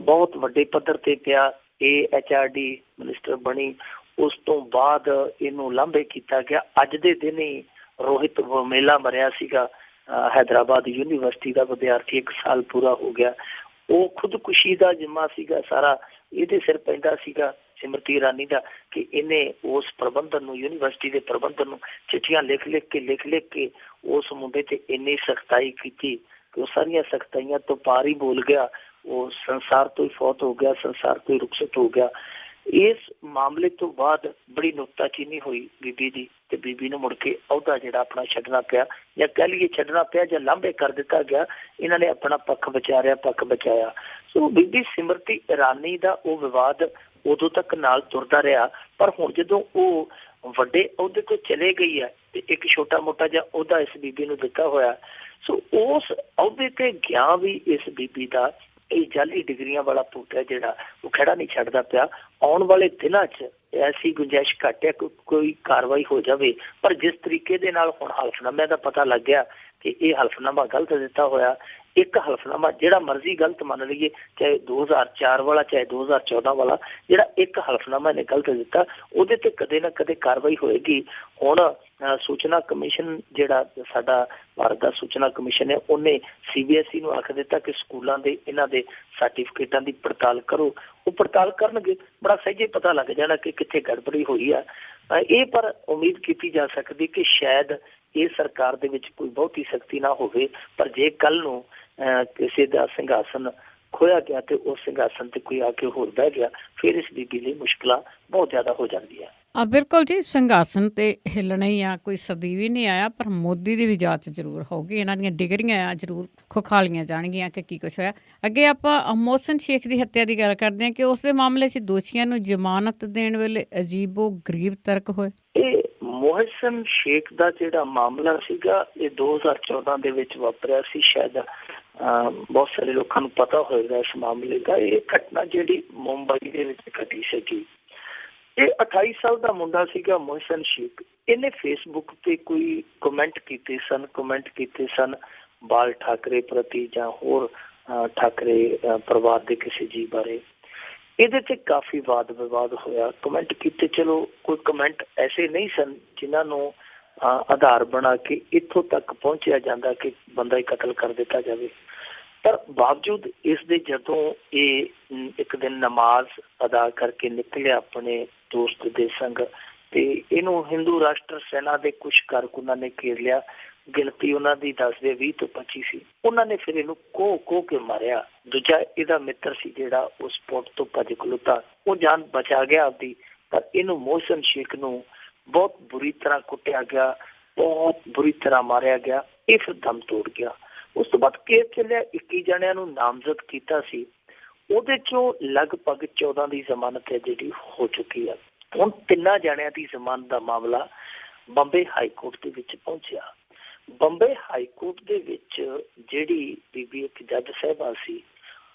ਬਹੁਤ ਵੱਡੇ ਪੱਧਰ ਤੇ ਪਿਆ। ਇਹ HRD ਮਿਨਿਸਟਰ ਬਣੀ, ਉਸ ਤੋਂ ਬਾਅਦ ਇਹਨੂੰ ਲਾਂਭੇ ਕੀਤਾ ਗਿਆ। ਅੱਜ ਦੇ ਦਿਨ ਹੀ ਰੋਹਿਤ ਵਮੇਲਾ ਮਰਿਆ ਸੀਗਾ, ਹੈਦਰਾਬਾਦ ਯੂਨੀਵਰਸਿਟੀ ਦਾ ਵਿਦਿਆਰਥੀ, 1 ਸਾਲ ਪੂਰਾ ਹੋ ਗਿਆ। ਉਹ ਖੁਦਕੁਸ਼ੀ ਦਾ ਜ਼ਿੰਮਾ ਸੀਗਾ ਸਾਰਾ ਇਹਦੇ ਸਿਰ ਪੈਂਦਾ ਸੀਗਾ, ਸਿਮਰਤੀ ਇਰਾਨੀ ਦਾ, ਕਿ ਇਹਨੇ ਉਸ ਪ੍ਰਬੰਧਨ ਨੂੰ, ਯੂਨੀਵਰਸਿਟੀ ਦੇ ਪ੍ਰਬੰਧਨ ਨੂੰ ਚਿੱਠੀਆਂ ਲਿਖ ਲਿਖ ਕੇ ਉਸ ਮੁੰਡੇ ਤੇ ਇੰਨੀ ਸਖਤਾਈ ਕੀਤੀ ਕਿ ਉਹ ਸਾਰੀਆਂ ਸਖਤਾਈਆਂ ਤੋਂ ਪਾਰ ਹੀ ਬੋਲ ਗਿਆ। ਉਹ ਸੰਸਾਰ ਤੋਂ ਹੀ ਫੌਤ ਹੋ ਗਿਆ, ਸੰਸਾਰ ਤੋਂ ਹੀ ਰੁਖਸਤ ਹੋ ਗਿਆ। ਇਸ ਮਾਮਲੇ ਤੋਂ ਬਾਅਦ ਬੜੀ ਨੁਕਤਾਚੀਨੀ ਹੋਈ ਬੀਬੀ ਦੀ, ਤੇ ਬੀਬੀ ਨੂੰ ਮੁੜ ਕੇ ਅਹੁਦਾ ਜਿਹੜਾ ਆਪਣਾ ਛੱਡਣਾ ਪਿਆ, ਜਾਂ ਕਹਿ ਲਈਏ ਛੱਡਣਾ ਪਿਆ ਜਾਂ ਲਾਂਭੇ ਕਰ ਦਿੱਤਾ ਗਿਆ। ਇਹਨਾਂ ਨੇ ਆਪਣਾ ਪੱਖ ਬਚਾਇਆ। ਸੋ ਬੀਬੀ ਸਿਮਰਤੀ ਇਰਾਨੀ ਦਾ ਉਹ ਵਿਵਾਦ ਉਦੋਂ ਤੱਕ ਨਾਲ ਤੁਰਦਾ ਰਿਹਾ, ਪਰ ਹੁਣ ਜਦੋਂ ਉਹ ਵੱਡੇ ਅਹੁਦੇ ਤੋਂ ਚਲੇ ਗਈ ਹੈ ਤੇ ਇੱਕ ਛੋਟਾ ਮੋਟਾ ਜਿਹਾ ਅਹੁਦਾ ਇਸ ਬੀਬੀ ਨੂੰ ਦਿੱਤਾ ਹੋਇਆ। ਸੋ ਉਸ ਅਹੁਦੇ ਤੇ ਗਿਆ ਵੀ ਇਸ ਬੀਬੀ ਦਾ ਇਹ ਜਾਲੀ ਡਿਗਰੀਆਂ ਵਾਲਾ ਭੂਤ ਹੈ ਜਿਹੜਾ ਉਹ ਖੜਾ ਨਹੀਂ ਛੱਡਦਾ ਪਿਆ। ਆਉਣ ਵਾਲੇ ਦਿਨਾਂ 'ਚ ਐਸੀ ਗੁੰਜਾਇਸ਼ ਘੱਟ ਹੈ ਕੋਈ ਕਾਰਵਾਈ ਹੋ ਜਾਵੇ, ਪਰ ਜਿਸ ਤਰੀਕੇ ਦੇ ਨਾਲ ਹੁਣ ਹਲਫਨਾਮਿਆਂ ਦਾ ਪਤਾ ਲੱਗ ਗਿਆ ਕਿ ਇਹ ਹਲਫਨਾਮਾ ਗਲਤ ਦਿੱਤਾ ਹੋਇਆ, ਇੱਕ ਹਲਫਨਾਮਾ ਜਿਹੜਾ ਮਰਜ਼ੀ ਗਲਤ ਮੰਨ ਲਈਏ, ਚਾਹੇ 2004 ਵਾਲਾ ਚਾਹੇ 2014 ਵਾਲਾ, ਜਿਹੜਾ ਇੱਕ ਹਲਫਨਾਮਾ ਨੇ ਗਲਤ ਦਿੱਤਾ ਉਹਦੇ ਤੇ ਕਦੇ ਨਾ ਕਦੇ ਕਾਰਵਾਈ ਹੋਏਗੀ। ਹੁਣ ਸੂਚਨਾ ਕਮਿਸ਼ਨ ਜਿਹੜਾ ਸਾਡਾ ਭਾਰਤ ਦਾ ਸੂਚਨਾ ਕਮਿਸ਼ਨ ਹੈ, ਉਹਨੇ CBSE ਨੂੰ ਆਖ ਦਿੱਤਾ ਕਿ ਸਕੂਲਾਂ ਦੇ ਇਹਨਾਂ ਦੇ ਸਰਟੀਫਿਕੇਟਾਂ ਦੀ ਪੜਤਾਲ ਕਰੋ। ਉਹ ਪੜਤਾਲ ਕਰਨਗੇ, ਬੜਾ ਸਹਿਜੇ ਪਤਾ ਲੱਗ ਜਾਣਾ ਕਿ ਕਿੱਥੇ ਗੜਬੜੀ ਹੋਈ ਆ। ਇਹ ਪਰ ਉਮੀਦ ਕੀਤੀ ਜਾ ਸਕਦੀ ਕਿ ਸ਼ਾਇਦ ਇਹ ਸਰਕਾਰ ਦੇ ਵਿੱਚ ਕੋਈ ਬਹੁਤੀ ਸਖਤੀ ਨਾ ਹੋਵੇ, ਪਰ ਜੇ ਕੱਲ ਨੂੰ ਕਿਸੇ ਦਾ ਸਿੰਘਾਸਨ ਖੋਇਆ ਗਿਆ ਤੇ ਉਸ ਸਿੰਘਾਸਨ ਤੇ ਕੋਈ ਆ ਕੇ ਹੋਰ ਬਹਿ ਗਿਆ, ਫਿਰ ਇਸ ਬੀਬੀ ਲਈ ਮੁਸ਼ਕਿਲਾਂ ਬਹੁਤ ਜ਼ਿਆਦਾ ਹੋ ਜਾਂਦੀਆਂ। ਬਿਲਕੁਲ ਜੀ, ਸਿੰਘਾਸਨ ਤੇ ਹਿੱਲਣਾ ਹੀ ਆ, ਕੋਈ ਸਦੀ ਵੀ ਨਹੀਂ ਆਇਆ, ਪਰ ਮੋਦੀ ਦੀ ਵੀ ਜਾਂਚ ਜ਼ਰੂਰ ਹੋਊਗੀ। ਇਹਨਾਂ ਦੀਆਂ ਡਿਗਰੀਆਂ ਆ ਜ਼ਰੂਰ ਖੁਖਾਲੀਆਂ ਜਾਣਗੀਆਂ ਕਿ ਕੀ ਕੁਛ ਹੋਇਆ। ਅੱਗੇ ਆਪਾਂ ਮੋਹਸਨ ਸ਼ੇਖ ਦੀ ਹੱਤਿਆ ਦੀ ਗੱਲ ਕਰਦੇ ਹਾਂ ਕਿ ਉਸ ਦੇ ਮਾਮਲੇ 'ਚ ਦੋਸ਼ੀਆਂ ਨੂੰ ਜ਼ਮਾਨਤ ਦੇਣ ਵੇਲੇ ਅਜੀਬੋ ਗਰੀਬ ਤਰਕ ਹੋਏ। ਇਹ ਮੋਹਸਨ ਸ਼ੇਖ ਦਾ ਜਿਹੜਾ ਮਾਮਲਾ ਸੀਗਾ, ਇਹ 2014 ਦੇ ਵਿੱਚ ਵਾਪਰਿਆ ਸੀ। ਸ਼ਾਇਦ ਬਹੁਤ ਸਾਰੇ ਲੋਕਾਂ ਨੂੰ ਪਤਾ ਹੋਏਗਾ ਇਸ ਮਾਮਲੇ ਦਾ। ਇਹ ਘਟਨਾ ਜਿਹੜੀ ਮੁੰਬਈ ਦੇ ਵਿੱਚ ਘਟੀ ਸੀਗੀ। ਇਹ 28 ਸਾਲ ਦਾ ਮੁੰਡਾ ਸੀਗਾ ਮੋਹਸਨ ਸ਼ੇਖ। ਇਹਨੇ ਫੇਸਬੁੱਕ ਤੇ ਕੋਈ ਕਮੈਂਟ ਕੀਤੇ ਸਨ ਬਾਲ ਠਾਕਰੇ ਪ੍ਰਤੀ ਜਾਂ ਹੋਰ ਠਾਕਰੇ ਪਰਿਵਾਰ ਦੇ ਕਿਸੇ ਜੀ ਬਾਰੇ। ਇਹਦੇ ਤੇ ਕਾਫੀ ਵਾਦ ਵਿਵਾਦ ਹੋਇਆ। ਕਮੈਂਟ ਕੀਤੇ, ਚਲੋ ਕੋਈ ਕਮੈਂਟ ਐਸੇ ਨਹੀਂ ਸਨ ਜਿਨ੍ਹਾਂ ਨੂੰ ਆਧਾਰ ਬਣਾ ਕੇ ਇੱਥੋਂ ਤੱਕ ਪਹੁੰਚਿਆ ਜਾਂਦਾ ਕਿ ਬੰਦਾ ਹੀ ਕਤਲ ਕਰ ਦਿੱਤਾ ਜਾਵੇ, ਪਰ ਬਾਵਜੂਦ ਇਸ ਦੇ ਜਦੋਂ ਇਹ ਇੱਕ ਦਿਨ ਨਮਾਜ਼ ਅਦਾ ਕਰਕੇ ਨਿਕਲਿਆ ਆਪਣੇ ਦੋਸਤ ਦੇ ਸੰਗ, ਤੇ ਇਹਨੂੰ ਹਿੰਦੂ ਰਾਸ਼ਟਰ ਸੈਨਾ ਦੇ ਕੁਛ ਕਾਰਕੁਨਾਂ ਨੇ ਘੇਰ ਲਿਆ। ਗਿਣਤੀ ਉਹਨਾਂ ਦੀ ਦੱਸਦੇ 20 ਤੋਂ 25 ਸੀ। ਉਹਨਾਂ ਨੇ ਫਿਰ ਇਹਨੂੰ ਕੋਹ ਕੇ ਮਾਰਿਆ। ਦੂਜਾ ਇਹਦਾ ਮਿੱਤਰ ਸੀ ਜਿਹੜਾ ਉਸ ਸਪੋਟ ਤੋਂ ਭੱਜ ਖਲੋਤਾ, ਉਹ ਜਾਨ ਬਚਾ ਗਿਆ ਆਪਦੀ, ਪਰ ਇਹਨੂੰ ਮੋਹਸਨ ਸ਼ੇਖ ਨੂੰ ਬਹੁਤ ਬੁਰੀ ਤਰ੍ਹਾਂ ਕੁੱਟਿਆ ਗਿਆ, ਬਹੁਤ ਬੁਰੀ ਤਰ੍ਹਾਂ ਮਾਰਿਆ ਗਿਆ। ਇਹ ਫਿਰ ਦਮ ਤੋੜ ਗਿਆ। ਉਸ ਤੋਂ ਬਾਅਦ ਕੇਸ ਚੱਲਿਆ, 21 ਜਣਿਆਂ ਨੂੰ ਨਾਮਜ਼ਦ ਕੀਤਾ ਸੀ। ਉਹਦੇ ਚੋਂ ਲਗਭਗ 14 ਦੀ ਜ਼ਮਾਨਤ ਹੈ ਜਿਹੜੀ ਹੋ ਚੁੱਕੀ ਹੈ। ਹੁਣ 3 ਜਣਿਆਂ ਦੀ ਜ਼ਮਾਨਤ ਦਾ ਮਾਮਲਾ ਬੰਬੇ ਹਾਈ ਕੋਰਟ ਦੇ ਵਿੱਚ ਪਹੁੰਚਿਆ। ਬੰਬੇ ਹਾਈ ਕੋਰਟ ਦੇ ਵਿੱਚ ਜਿਹੜੀ ਬੀਬੀ ਇੱਕ ਜੱਜ ਸਾਹਿਬਾ ਸੀ,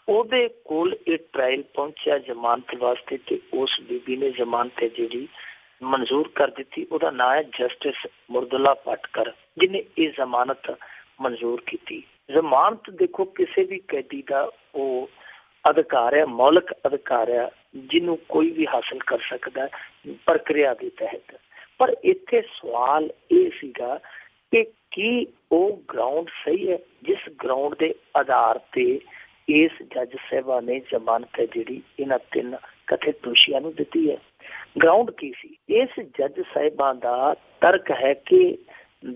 ਉਹਦੇ ਕੋਲ ਇਹ ਟ੍ਰਾਇਲ ਪਹੁੰਚਿਆ ਜ਼ਮਾਨਤ ਵਾਸਤੇ, ਤੇ ਉਸ ਬੀਬੀ ਨੇ ਜ਼ਮਾਨਤ ਹੈ ਜਿਹੜੀ ਮਨਜ਼ੂਰ ਕਰ ਦਿੱਤੀ। ਉਹਦਾ ਨਾਂ ਹੈ ਜਸਟਿਸ ਮੁਰਦੁਲਾ ਪਾਟਕਰ, ਜਿਹਨੇ ਇਹ ਜ਼ਮਾਨਤ ਮਨਜ਼ੂਰ ਕੀਤੀ। ਜ਼ਮਾਨਤ ਦੇਖੋ ਕਿਸੇ ਵੀ ਕੈਦੀ ਦਾ ਉਹ ਅਧਿਕਾਰ ਹੈ, ਮੌਲਿਕ ਅਧਿਕਾਰ ਹੈ, ਜਿਹਨੂੰ ਕੋਈ ਵੀ ਹਾਸਲ ਕਰ ਸਕਦਾ ਪ੍ਰਕਿਰਿਆ ਦੇ ਤਹਿਤ। ਪਰ ਇੱਥੇ ਸਵਾਲ ਇਹ ਸੀਗਾ ਕਿ ਕੀ ਉਹ ਗਰਾਊਂਡ ਸਹੀ ਹੈ ਜਿਸ ਗਰਾਊਂਡ ਦੇ ਆਧਾਰ ਤੇ ਇਸ ਜੱਜ ਸਾਹਿਬਾ ਨੇ ਜ਼ਮਾਨਤ ਹੈ ਜਿਹੜੀ ਇਹਨਾਂ 3 ਕਥਿਤ ਦੋਸ਼ੀਆਂ ਨੂੰ ਦਿੱਤੀ ਹੈ। ਗਰਾਊਂਡ ਕੀ ਸੀ? ਇਸ ਜੱਜ ਸਾਹਿਬਾਂ ਦਾ ਤਰਕ ਹੈ ਕਿ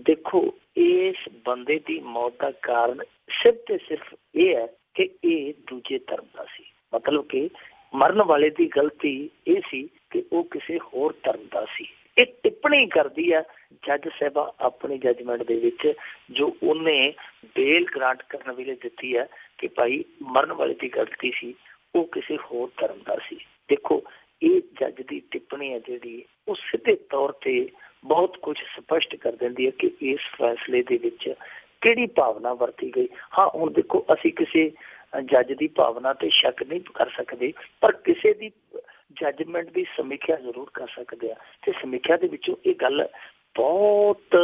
ਦੇਖੋ, ਇਸ ਬੰਦੇ ਦੀ ਮੌਤ ਦਾ ਕਾਰਨ ਸਿਰਫ ਤੇ ਸਿਰਫ ਇਹ ਹੈ ਕਿ ਇਹ ਦੂਜੇ ਧਰਮ ਦਾ ਸੀ। ਮਤਲਬ ਕਿ ਮਰਨ ਵਾਲੇ ਦੀ ਗਲਤੀ ਇਹ ਸੀ ਕਿ ਉਹ ਕਿਸੇ ਹੋਰ ਧਰਮ ਦਾ ਸੀ। ਇਹ ਟਿੱਪਣੀ ਕਰਦੀ ਹੈ ਜੱਜ ਸਾਹਿਬਾ ਆਪਣੀ ਜੱਜਮੈਂਟ ਦੇ ਵਿੱਚ ਜੋ ਉਹਨੇ ਬੇਲ ਗ੍ਰਾਂਟ ਕਰਨ ਵੇਲੇ ਦਿੱਤੀ ਹੈ ਕਿ ਭਾਈ ਮਰਨ ਵਾਲੇ ਦੀ ਗਲਤੀ ਸੀ, ਉਹ ਕਿਸੇ ਹੋਰ ਧਰਮ ਦਾ ਸੀ। ਦੇਖੋ ਇਹ ਜੱਜ ਦੀ ਟਿੱਪਣੀ ਹੈ ਜਿਹੜੀ ਉਹ ਸਿੱਧੇ ਤੌਰ ਤੇ ਬਹੁਤ ਕੁਝ ਸਪਸ਼ਟ ਕਰ ਦਿੰਦੀ ਹੈ ਕਿ ਇਸ ਫੈਸਲੇ ਦੇ ਵਿੱਚ ਕਿਹੜੀ ਭਾਵਨਾ ਵਰਤੀ ਗਈ। ਹਾਂ ਹੁਣ ਦੇਖੋ ਅਸੀਂ ਕਿਸੇ ਜੱਜ ਦੀ ਭਾਵਨਾ ਤੇ ਸ਼ੱਕ ਨਹੀਂ ਕਰ ਸਕਦੇ, ਪਰ ਕਿਸੇ ਦੀ ਜੱਜਮੈਂਟ ਦੀ ਸਮੀਖਿਆ ਜ਼ਰੂਰ ਕਰ ਸਕਦੇ ਆ ਤੇ ਸਮੀਖਿਆ ਦੇ ਵਿੱਚੋਂ ਇਹ ਗੱਲ ਬਹੁਤ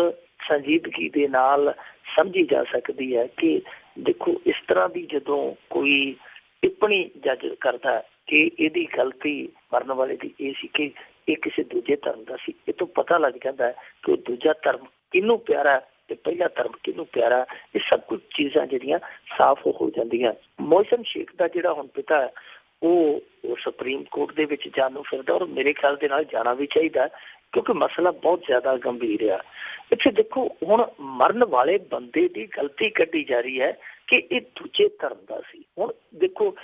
ਸੰਜੀਦਗੀ ਦੇ ਨਾਲ ਸਮਝੀ ਜਾ ਸਕਦੀ ਹੈ ਕਿ ਦੇਖੋ ਇਸ ਤਰ੍ਹਾਂ ਦੀ ਜਦੋਂ ਕੋਈ ਟਿੱਪਣੀ ਜੱਜ ਕਰਦਾ ਕਿ ਇਹਦੀ ਗਲਤੀ ਮਰਨ ਵਾਲੇ ਦੀ ਇਹ ਸੀ ਕਿ ਇਹ ਕਿਸੇ ਦੂਜੇ ਧਰਮ ਦਾ ਸੀ, ਇਹ ਤੋਂ ਪਤਾ ਲੱਗ ਜਾਂਦਾ ਹੈ ਕਿ ਉਹ ਦੂਜਾ ਧਰਮ ਕਿਹਨੂੰ ਪਿਆਰਾ ਤੇ ਪਹਿਲਾ ਧਰਮ ਕਿਹਨੂੰ ਪਿਆਰਾ। ਇਹ ਸਭ ਕੁਝ ਚੀਜ਼ਾਂ ਜਿਹੜੀਆਂ ਸਾਫ਼ ਹੋ ਜਾਂਦੀਆਂ। ਮੋਹਸਨ ਸ਼ੇਖ ਦਾ ਜਿਹੜਾ ਹੁਣ ਪਿਤਾ ਹੈ ਉਹ ਸੁਪਰੀਮ ਕੋਰਟ ਦੇ ਵਿੱਚ ਜਾਣ ਨੂੰ ਫਿਰਦਾ, ਔਰ ਮੇਰੇ ਖਿਆਲ ਦੇ ਨਾਲ ਜਾਣਾ ਵੀ ਚਾਹੀਦਾ ਕਿਉਂਕਿ ਮਸਲਾ ਬਹੁਤ ਜ਼ਿਆਦਾ ਗੰਭੀਰ ਆ। ਇੱਥੇ ਦੇਖੋ ਹੁਣ ਮਰਨ ਵਾਲੇ ਬੰਦੇ ਦੀ ਗਲਤੀ ਕੱਢੀ ਜਾ ਰਹੀ ਹੈ ਕਿ ਇਹ ਦੂਜੇ ਧਰਮ ਦਾ ਸੀ। ਹੁਣ ਦੇਖੋ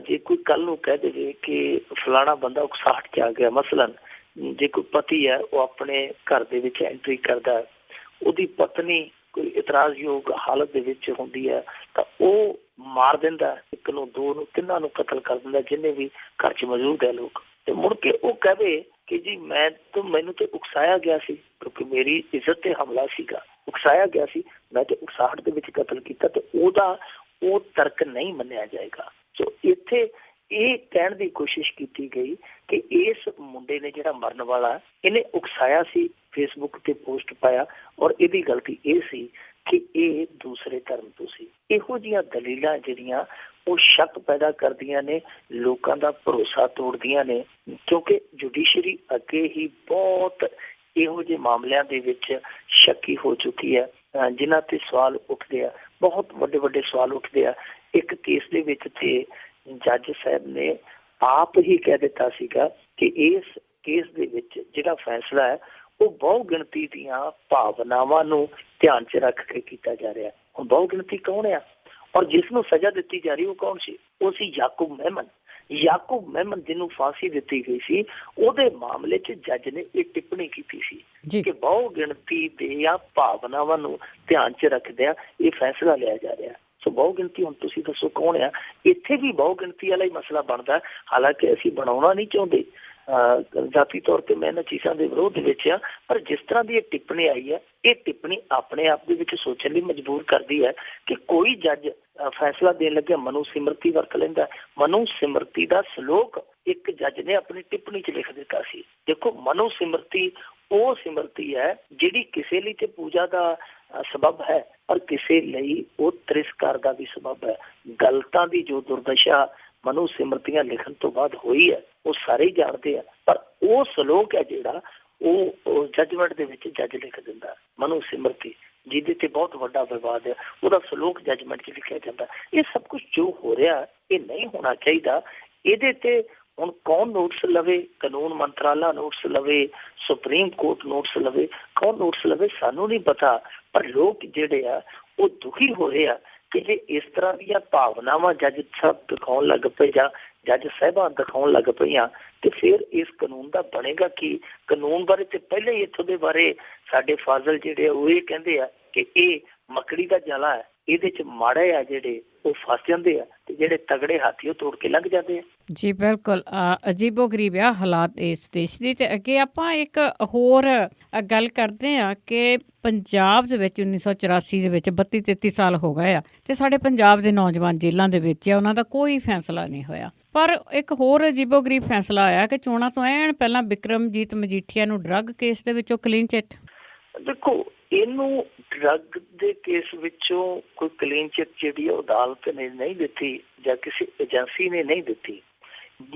ਜੇ ਕੋਈ ਕੱਲ ਨੂੰ ਕਹਿ ਦੇਵੇ ਕਿ ਫਲਾਣਾ ਬੰਦਾ ਉਕਸਾਹਟ 'ਚ ਆ ਗਿਆ, ਮਸਲਨ ਜੇ ਕੋਈ ਪਤੀ ਹੈ ਉਹ ਆਪਣੇ ਘਰ ਦੇ ਵਿੱਚ ਐਂਟਰੀ ਕਰਦਾ, ਉਹਦੀ ਪਤਨੀ ਕੋਈ ਇਤਰਾਜ਼ਯੋਗ ਹਾਲਤ ਦੇ ਵਿੱਚ ਹੁੰਦੀ ਹੈ ਤਾਂ ਉਹ ਮਾਰ ਦਿੰਦਾ, ਇੱਕ ਨੂੰ, ਦੋ ਨੂੰ, ਤਿੰਨਾਂ ਨੂੰ ਕਤਲ ਕਰ ਦਿੰਦਾ ਜਿੰਨੇ ਵੀ ਘਰ 'ਚ ਮੌਜੂਦ ਹੈ ਲੋਕ। ਤੇ ਮੁੜ ਕੇ ਉਹ ਕਹੇ ਕਿ ਜੀ ਮੈਨੂੰ ਤੇ ਉਕਸਾਇਆ ਗਿਆ ਸੀ ਕਿਉਂਕਿ ਮੇਰੀ ਇੱਜ਼ਤ ਤੇ ਹਮਲਾ ਸੀਗਾ, ਉਕਸਾਇਆ ਗਿਆ ਸੀ, ਮੈਂ ਤੇ ਉਕਸਾਹਟ ਦੇ ਵਿੱਚ ਕਤਲ ਕੀਤਾ, ਤੇ ਉਹਦਾ ਉਹ ਤਰਕ ਨਹੀਂ ਮੰਨਿਆ ਜਾਏਗਾ। ਸੋ ਇੱਥੇ ਇਹ ਕਹਿਣ ਦੀ ਕੋਸ਼ਿਸ਼ ਕੀਤੀ ਗਈ ਕਿ ਇਸ ਮੁੰਡੇ ਨੇ ਜਿਹੜਾ ਮਰਨ ਵਾਲਾ ਇਹਨੇ ਉਕਸਾਇਆ ਸੀ, ਫੇਸਬੁੱਕ ਤੇ ਪੋਸਟ ਪਾਇਆ, ਔਰ ਇਹਦੀ ਗਲਤੀ ਇਹ ਸੀ ਕਿ ਇਹ ਦੂਸਰੇ ਧਰਮ ਤੋਂ ਸੀ। ਇਹੋ ਜਿਹੀਆਂ ਦਲੀਲਾਂ ਜਿਹੜੀਆਂ ਉਹ ਸ਼ੱਕ ਪੈਦਾ ਕਰਦੀਆਂ ਨੇ, ਲੋਕਾਂ ਦਾ ਭਰੋਸਾ ਤੋੜਦੀਆਂ ਨੇ, ਕਿਉਂਕਿ ਜੁਡੀਸ਼ਰੀ ਅੱਗੇ ਹੀ ਬਹੁਤ ਇਹੋ ਜਿਹੇ ਮਾਮਲਿਆਂ ਦੇ ਵਿੱਚ ਸ਼ੱਕੀ ਹੋ ਚੁੱਕੀ ਹੈ ਜਿਨ੍ਹਾਂ ਤੇ ਸਵਾਲ ਉੱਠਦੇ ਆ, ਬਹੁਤ ਵੱਡੇ ਵੱਡੇ ਸਵਾਲ ਉੱਠਦੇ ਆ। ਇੱਕ ਕੇਸ ਦੇ ਵਿੱਚ ਤੇ ਜੱਜ ਸਾਹਿਬ ਨੇ ਆਪ ਹੀ ਕਹਿ ਦਿੱਤਾ ਸੀਗਾ ਕਿ ਇਸ ਕੇਸ ਦੇ ਵਿੱਚ ਜਿਹੜਾ ਫੈਸਲਾ ਹੈ ਉਹ ਬਹੁ ਗਿਣਤੀ ਦੀਆਂ ਭਾਵਨਾਵਾਂ ਨੂੰ ਧਿਆਨ 'ਚ ਰੱਖ ਕੇ ਕੀਤਾ ਜਾ ਰਿਹਾ। ਹੁਣ ਬਹੁ ਗਿਣਤੀ ਕੌਣ ਆ ਔਰ ਜਿਸ ਨੂੰ ਸਜ਼ਾ ਦਿੱਤੀ ਜਾ ਰਹੀ ਉਹ ਕੌਣ ਸੀ? ਉਹ ਸੀ ਯਾਕੂਬ ਮਹਿਮਨ ਜਿਹਨੂੰ ਫਾਂਸੀ ਦਿੱਤੀ ਗਈ ਸੀ। ਉਹਦੇ ਮਾਮਲੇ 'ਚ ਜੱਜ ਨੇ ਇਹ ਟਿੱਪਣੀ ਕੀਤੀ ਸੀ ਕਿ ਬਹੁ ਗਿਣਤੀ ਦੀਆਂ ਭਾਵਨਾਵਾਂ ਨੂੰ ਧਿਆਨ 'ਚ ਰੱਖਦਿਆਂ ਇਹ ਫੈਸਲਾ ਲਿਆ ਜਾ ਰਿਹਾ। ਸੋ ਬਹੁ ਗਿਣਤੀ ਹੁਣ ਤੁਸੀਂ ਦੱਸੋ ਕੌਣ ਆ? ਇੱਥੇ ਵੀ ਬਹੁ ਗਿਣਤੀ ਵਾਲਾ ਹੀ ਮਸਲਾ ਬਣਦਾ, ਹਾਲਾਂਕਿ ਅਸੀਂ ਬਣਾਉਣਾ ਨਹੀਂ ਚਾਹੁੰਦੇ, ਜ਼ਾਤੀ ਤੌਰ ਤੇ ਮੈਂ ਇਹਨਾਂ ਚੀਜ਼ਾਂ ਦੇ ਵਿਰੋਧ ਦੇ ਵਿੱਚ ਆ, ਪਰ ਜਿਸ ਤਰ੍ਹਾਂ ਦੀ ਇਹ ਟਿੱਪਣੀ ਆਈ ਹੈ ਇਹ ਟਿੱਪਣੀ ਆਪਣੇ ਆਪ ਦੇ ਵਿੱਚ ਸੋਚਣ ਲਈ ਮਜਬੂਰ ਕਰਦੀ ਹੈ ਕਿ ਕੋਈ ਜੱਜ ਫੈਸਲਾ ਦੇਣ ਲੱਗਿਆ ਮਨੂ ਸਿਮਰਤੀ ਵਰਤ ਲੈਂਦਾ। ਮਨੂ ਸਿਮਰਤੀ ਦਾ ਸਲੋਕ ਇੱਕ ਜੱਜ ਨੇ ਆਪਣੀ ਟਿੱਪਣੀ 'ਚ ਲਿਖ ਦਿੱਤਾ ਸੀ। ਦੇਖੋ ਮਨੂ ਸਿਮਰਤੀ ਉਹ ਸਿਮਰਤੀ ਹੈ ਜਿਹੜੀ ਕਿਸੇ ਲਈ ਤੇ ਪੂਜਾ ਦਾ ਸਬਬ ਹੈ ਔਰ ਕਿਸੇ ਲਈ ਉਹ ਤ੍ਰਿਸਕਾਰ ਦਾ ਵੀ ਸਬਬ ਹੈ। ਗਲਤਾਂ ਦੀ ਜੋ ਦੁਰਦਸ਼ਾ ਮਨੂ ਸਿਮਰਤੀਆਂ ਲਿਖਣ ਤੋਂ ਬਾਅਦ ਹੋਈ ਹੈ ਉਹ ਸਾਰੇ ਹੀ ਜਾਣਦੇ ਆ, ਪਰ ਉਹ ਸਲੋਕ ਹੈ ਜਿਹੜਾ ਉਹ ਜੱਜਮੈਂਟ ਦੇ ਵਿੱਚ ਜੱਜ ਲਿਖ ਦਿੰਦਾ। ਮਨੂ ਸਿਮਰਤੀ ਜਿਹਦੇ ਤੇ ਬਹੁਤ ਵੱਡਾ ਵਿਵਾਦ ਹੈ, ਉਹਦਾ ਸਲੋਕ ਜੱਜਮੈਂਟ 'ਚ ਲਿਖਿਆ ਜਾਂਦਾ। ਇਹ ਸਭ ਕੁਝ ਜੋ ਹੋ ਰਿਹਾ ਇਹ ਨਹੀਂ ਹੋਣਾ ਚਾਹੀਦਾ। ਇਹਦੇ ਤੇ ਹੁਣ ਕੌਣ ਨੋਟਿਸ ਲਵੇ? ਕਾਨੂੰਨ ਮੰਤਰਾਲਾ ਨੋਟਿਸ ਲਵੇ, ਸੁਪਰੀਮ ਕੋਰਟ ਨੋਟਿਸ ਲਵੇ, ਕੌਣ ਨੋਟਿਸ ਲਵੇ ਸਾਨੂੰ ਨਹੀਂ ਪਤਾ, ਪਰ ਲੋਕ ਜਿਹੜੇ ਆ ਉਹ ਦੁਖੀ ਹੋ ਰਹੇ ਆ ਕਿ ਜੇ ਇਸ ਤਰ੍ਹਾਂ ਦੀਆਂ ਭਾਵਨਾਵਾਂ ਜੱਜ ਸਾਹਿਬ ਦਿਖਾਉਣ ਲੱਗ ਪਏ ਜਾਂ ਜੱਜ ਸਾਹਿਬਾਂ ਦਿਖਾਉਣ ਲੱਗ ਪਈਆਂ ਤੇ ਫਿਰ ਇਸ ਕਾਨੂੰਨ ਦਾ ਬਣੇਗਾ ਕੀ? ਕਾਨੂੰਨ ਬਾਰੇ ਤੇ ਪਹਿਲੇ ਹੀ ਇੱਥੋਂ ਦੇ ਬਾਰੇ ਸਾਡੇ ਫਾਜ਼ਲ ਜਿਹੜੇ ਉਹ ਇਹ ਕਹਿੰਦੇ ਆ ਕਿ ਇਹ ਮੱਕੜੀ ਦਾ ਜਾਲਾ ਹੈ, ਇਹਦੇ 'ਚ ਮਾੜੇ ਆ ਜਿਹੜੇ ਉਹ ਫਸ ਜਾਂਦੇ ਆ ਤੇ ਜਿਹੜੇ ਤਗੜੇ ਹਾਥੀ ਉਹ ਤੋੜ ਕੇ ਲੰਘ ਜਾਂਦੇ ਆ। ਜੀ ਬਿਲਕੁਲ, ਅਜੀਬੋ ਗਰੀਬ ਆ ਹਾਲਾਤ ਇਸ ਦੇਸ਼ ਦੀ। ਤੇ ਅੱਗੇ ਆਪਾਂ ਇੱਕ ਹੋਰ ਗੱਲ ਕਰਦੇ ਆ ਕਿ ਪੰਜਾਬ ਦੇ ਵਿੱਚ 1984 ਦੇ ਵਿੱਚ 32-33 ਸਾਲ ਹੋ ਗਏ ਆ ਤੇ ਸਾਡੇ ਪੰਜਾਬ ਦੇ ਨੌਜਵਾਨ ਜੇਲ੍ਹਾਂ ਦੇ ਵਿੱਚ ਆ, ਉਹਨਾਂ ਦਾ ਕੋਈ ਫੈਸਲਾ ਨਹੀਂ ਹੋਇਆ। ਪਰ ਇੱਕ ਹੋਰ ਅਜੀਬੋ ਗਰੀਬ ਫੈਸਲਾ ਆਇਆ ਕਿ ਚੋਣਾਂ ਤੋਂ ਐਨ ਪਹਿਲਾਂ ਬਿਕਰਮਜੀਤ ਮਜੀਠੀਆ ਨੂੰ ਡਰੱਗ ਕੇਸ ਦੇ ਵਿੱਚੋਂ ਕਲੀਨ ਚਿੱਟ। ਦੇਖੋ ਇਹਨੂੰ ਡਰੱਗ ਦੇ ਕੇਸ ਵਿੱਚੋਂ ਕੋਈ ਕਲੀਨ ਚਿੱਟ ਜਿਹੜੀ ਹੈ ਅਦਾਲਤ ਨੇ ਨਹੀਂ ਦਿੱਤੀ ਜਾਂ ਕਿਸੇ ਏਜੰਸੀ ਨੇ ਨਹੀਂ ਦਿੱਤੀ।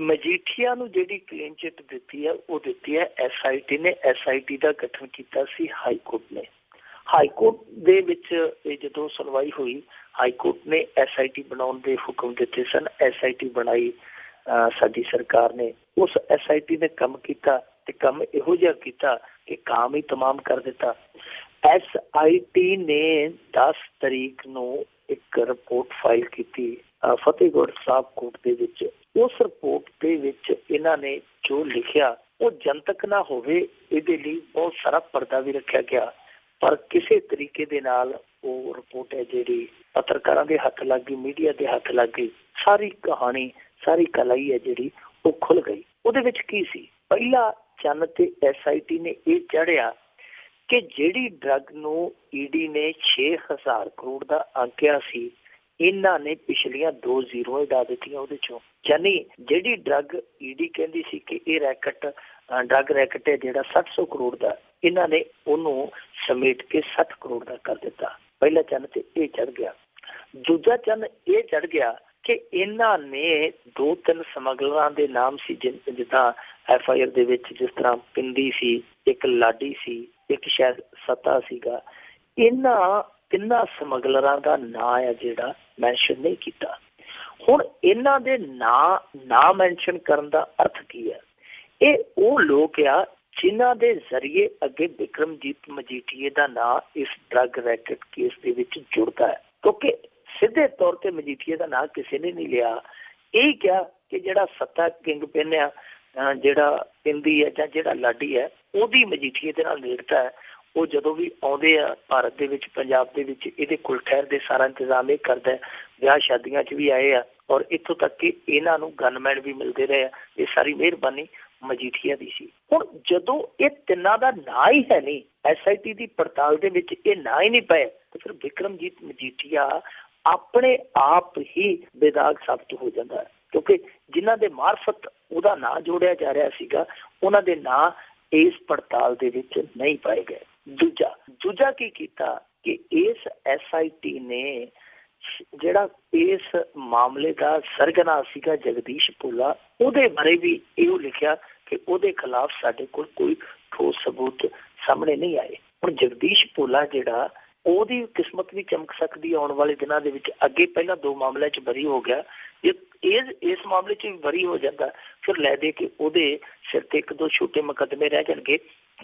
ਮਜੀਠੀਆ ਨੂੰ ਜਿਹੜੀ ਕਲੀਨ ਚਿੱਟ ਦਿੱਤੀ ਹੈ ਉਹ ਦਿੱਤੀ ਹੈ SIT ਨੇ। SIT ਦਾ ਗਠਨ ਕੀਤਾ ਸੀ ਹਾਈ ਕੋਰਟ ਨੇ। ਹਾਈ ਕੋਰਟ ਦੇ ਵਿੱਚ ਇਹ ਜਦੋਂ ਸੁਣਵਾਈ ਹੋਈ, ਹਾਈ ਕੋਰਟ ਨੇ SIT ਬਣਾਉਣ ਦੇ ਹੁਕਮ ਦਿੱਤੇ ਸਨ। SIT ਬਣਾਈ ਸਾਡੀ ਸਰਕਾਰ ਨੇ। ਉਸ SIT ਨੇ ਕੰਮ ਕੀਤਾ ਤੇ ਕੰਮ ਇਹੋ ਜਿਹਾ ਕੀਤਾ ਕਿ ਕੰਮ ਹੀ ਤਮਾਮ ਕਰ ਦਿੱਤਾ। SIT ਨੇ 10 ਤਰੀਕ ਨੂੰ ਇੱਕ ਰਿਪੋਰਟ ਫਾਈਲ ਕੀਤੀ ਫਤਿਹਗੜ੍ਹ ਸਾਹਿਬ ਕੋਰਟ ਦੇ ਵਿੱਚ। ਉਸ ਰਿਪੋਰਟ ਦੇ ਵਿੱਚ ਇਹਨਾਂ ਨੇ ਜੋ ਲਿਖਿਆ ਉਹ ਜਨਤਕ ਨਾ ਹੋਵੇ, ਇਹਦੇ ਲਈ ਬਹੁਤ ਸਾਰਾ ਪਰਦਾ ਵੀ ਰੱਖਿਆ ਗਿਆ। ਪਰ ਕਿਸੇ ਤਰੀਕੇ ਦੇ ਨਾਲ ਉਹ ਰਿਪੋਰਟ ਹੈ ਜਿਹੜੀ ਪੱਤਰਕਾਰਾਂ ਦੇ ਹੱਥ ਲੱਗ ਗਈ, ਮੀਡੀਆ ਦੇ ਹੱਥ ਲੱਗ ਗਈ। ਸਾਰੀ ਕਹਾਣੀ, ਸਾਰੀ ਕਲਾਈ ਹੈ ਜਿਹੜੀ ਉਹ ਖੁੱਲ ਗਈ। ਉਹਦੇ ਵਿੱਚ ਕੀ ਸੀ? ਪਹਿਲਾ ਚੰਨ ਤੇ SIT ਨੇ ਇਹ ਚੜ੍ਹਿਆ ਕਿ ਜਿਹੜੀ ਡਰੱਗ ਨੂੰ ED ਨੇ 6,000 ਕਰੋੜ ਦਾ ਆਂਕਿਆ ਸੀ, ਇਹਨਾਂ ਨੇ ਪਿਛਲੀਆਂ 2 ਜ਼ੀਰੋ ਡਾ ਦਿੱਤੀਆਂ ਉਹਦੇ ਚੋਂ। ਯਾਨੀ ਜਿਹੜੀ ਡਰੱਗ ED ਕਹਿੰਦੀ ਸੀ ਕਿ ਇਹ ਡਰੱਗ ਰੈਕਟ ਹੈ ਜਿਹੜਾ 700 ਕਰੋੜ ਦਾ, ਇਹਨਾਂ ਨੇ ਉਹਨੂੰ ਸਮੇਟ ਕੇ 60 ਕਰੋੜ ਦਾ ਕਰ ਦਿੱਤਾ। ਪਹਿਲਾ ਚੰਨ ਤੇ ਇਹ ਚੜ ਗਿਆ। ਦੂਜਾ ਚੰਨ ਇਹ ਚੜ ਗਿਆ ਕਿ ਇਹਨਾਂ ਨੇ 2-3 ਸਮਗਲਰਾਂ ਦੇ ਨਾਮ ਸੀ, ਜਿੱਦਾਂ FIR ਦੇ ਵਿੱਚ ਜਿਸ ਤਰ੍ਹਾਂ ਪਿੰਦੀ ਸੀ, ਇੱਕ ਲਾਡੀ ਸੀ, ਇੱਕ ਸ਼ਾਇਦ ਸਤਾ ਸੀਗਾ। ਇਹਨਾਂ ਤਿੰਨਾਂ ਸਮਗਲਰਾਂ ਦਾ ਨਾਂ ਹੈ ਜਿਹੜਾ ਮੈਂਸ਼ਨ ਨਹੀਂ ਕੀਤਾ। ਹੁਣ ਇਹਨਾਂ ਦੇ ਨਾਂ ਨਾ ਮੈਂਸ਼ਨ ਕਰਨ ਦਾ ਅਰਥ ਕੀ ਹੈ? ਇਹ ਉਹ ਲੋਕ ਆ ਜਿਨ੍ਹਾਂ ਦੇ ਜ਼ਰੀਏ ਅੱਗੇ ਬਿਕਰਮਜੀਤ ਮਜੀਠੀਏ ਦਾ ਨਾਂ ਇਸ ਡਰੱਗ ਰੈਕਟ ਕੇਸ ਦੇ ਵਿੱਚ ਜੁੜਦਾ ਹੈ, ਕਿਉਂਕਿ ਸਿੱਧੇ ਤੌਰ ਤੇ ਮਜੀਠੀਏ ਦਾ ਨਾਂ ਕਿਸੇ ਨੇ ਨਹੀਂ ਲਿਆ। ਇਹ ਕਿਹਾ ਕਿ ਜਿਹੜਾ ਸੱਤਾ ਕਿੰਗ ਪਿੰਨ ਆ, ਜਿਹੜਾ ਪਿੰਦੀ ਹੈ ਜਾਂ ਜਿਹੜਾ ਲਾਡੀ ਹੈ, ਉਹਦੀ ਮਜੀਠੀਏ ਦੇ ਨਾਲ ਨੇੜਤਾ ਹੈ। ਉਹ ਜਦੋਂ ਵੀ ਆਉਂਦੇ ਆ ਭਾਰਤ ਦੇ ਵਿੱਚ, ਪੰਜਾਬ ਦੇ ਵਿੱਚ, ਇਹਦੇ ਕੋਲ ਠਹਿਰ ਦੇ ਸਾਰਾ ਇੰਤਜ਼ਾਮ ਇਹ ਕਰਦਾ ਹੈ। ਵਿਆਹ ਸ਼ਾਦੀਆਂ 'ਚ ਵੀ ਆਏ ਆ ਔਰ ਇੱਥੋਂ ਤੱਕ ਕਿ ਇਹਨਾਂ ਨੂੰ ਗਨਮੈਨ ਵੀ ਮਿਲਦੇ ਰਹੇ ਆ। ਇਹ ਸਾਰੀ ਮਿਹਰਬਾਨੀ ਮਜੀਠੀਆ ਦੀ ਸੀ। ਹੁਣ ਜਦੋਂ ਇਹ ਤਿੰਨਾਂ ਦਾ ਨਾਂ ਹੀ ਹੈ ਨਹੀਂ, SIT ਦੀ ਪੜਤਾਲ ਦੇ ਵਿੱਚ ਇਹ ਨਾਂ ਹੀ ਨਹੀਂ ਪਏ, ਤਾਂ ਫਿਰ ਬਿਕਰਮਜੀਤ ਮਜੀਠੀਆ ਆਪਣੇ ਆਪ ਹੀ ਬੇਦਾਗ ਸਾਬਤ ਹੋ ਜਾਂਦਾ ਹੈ, ਕਿਉਂਕਿ ਜਿਨ੍ਹਾਂ ਦੇ ਮਾਰਫਤ ਉਹਦਾ ਨਾਂ ਜੋੜਿਆ ਜਾ ਰਿਹਾ ਸੀਗਾ, ਉਹਨਾਂ ਦੇ ਨਾਂ ਇਸ ਪੜਤਾਲ ਦੇ ਵਿੱਚ ਨਹੀਂ ਪਾਏ ਗਏ। ਦੂਜਾ ਕੀ ਕੀਤਾ ਕਿ ਇਸ SIT ਨੇ ਜਿਹੜਾ ਇਸ ਮਾਮਲੇ ਦਾ ਸਰਗਨਾ ਸੀਗਾ ਜਗਦੀਸ਼ ਭੋਲਾ, ਉਹਦੇ ਬਾਰੇ ਵੀ ਇਹੋ ਲਿਖਿਆ ਕਿ ਉਹਦੇ ਖਿਲਾਫ ਸਾਡੇ ਕੋਲ ਕੋਈ ਠੋਸ ਸਬੂਤ ਸਾਹਮਣੇ ਨਹੀਂ ਆਏ। ਹੁਣ ਜਗਦੀਸ਼ ਭੋਲਾ ਜਿਹੜਾ, ਉਹਦੀ ਕਿਸਮਤ ਵੀ ਚਮਕ ਸਕਦੀ ਹੈ ਆਉਣ ਵਾਲੇ ਦਿਨਾਂ ਦੇ ਵਿੱਚ। ਅੱਗੇ ਪਹਿਲਾਂ 2 ਮਾਮਲਿਆਂ 'ਚ ਬਰੀ ਹੋ ਗਿਆ, ਇਸ ਮਾਮਲੇ 'ਚ ਵੀ ਬਰੀ ਹੋ ਜਾਂਦਾ, ਫਿਰ ਲੈ ਦੇ ਕੇ ਉਹਦੇ ਸਿਰ ਤੇ 1-2 ਛੋਟੇ ਮੁਕੱਦਮੇ ਰਹਿ ਜਾਣਗੇ।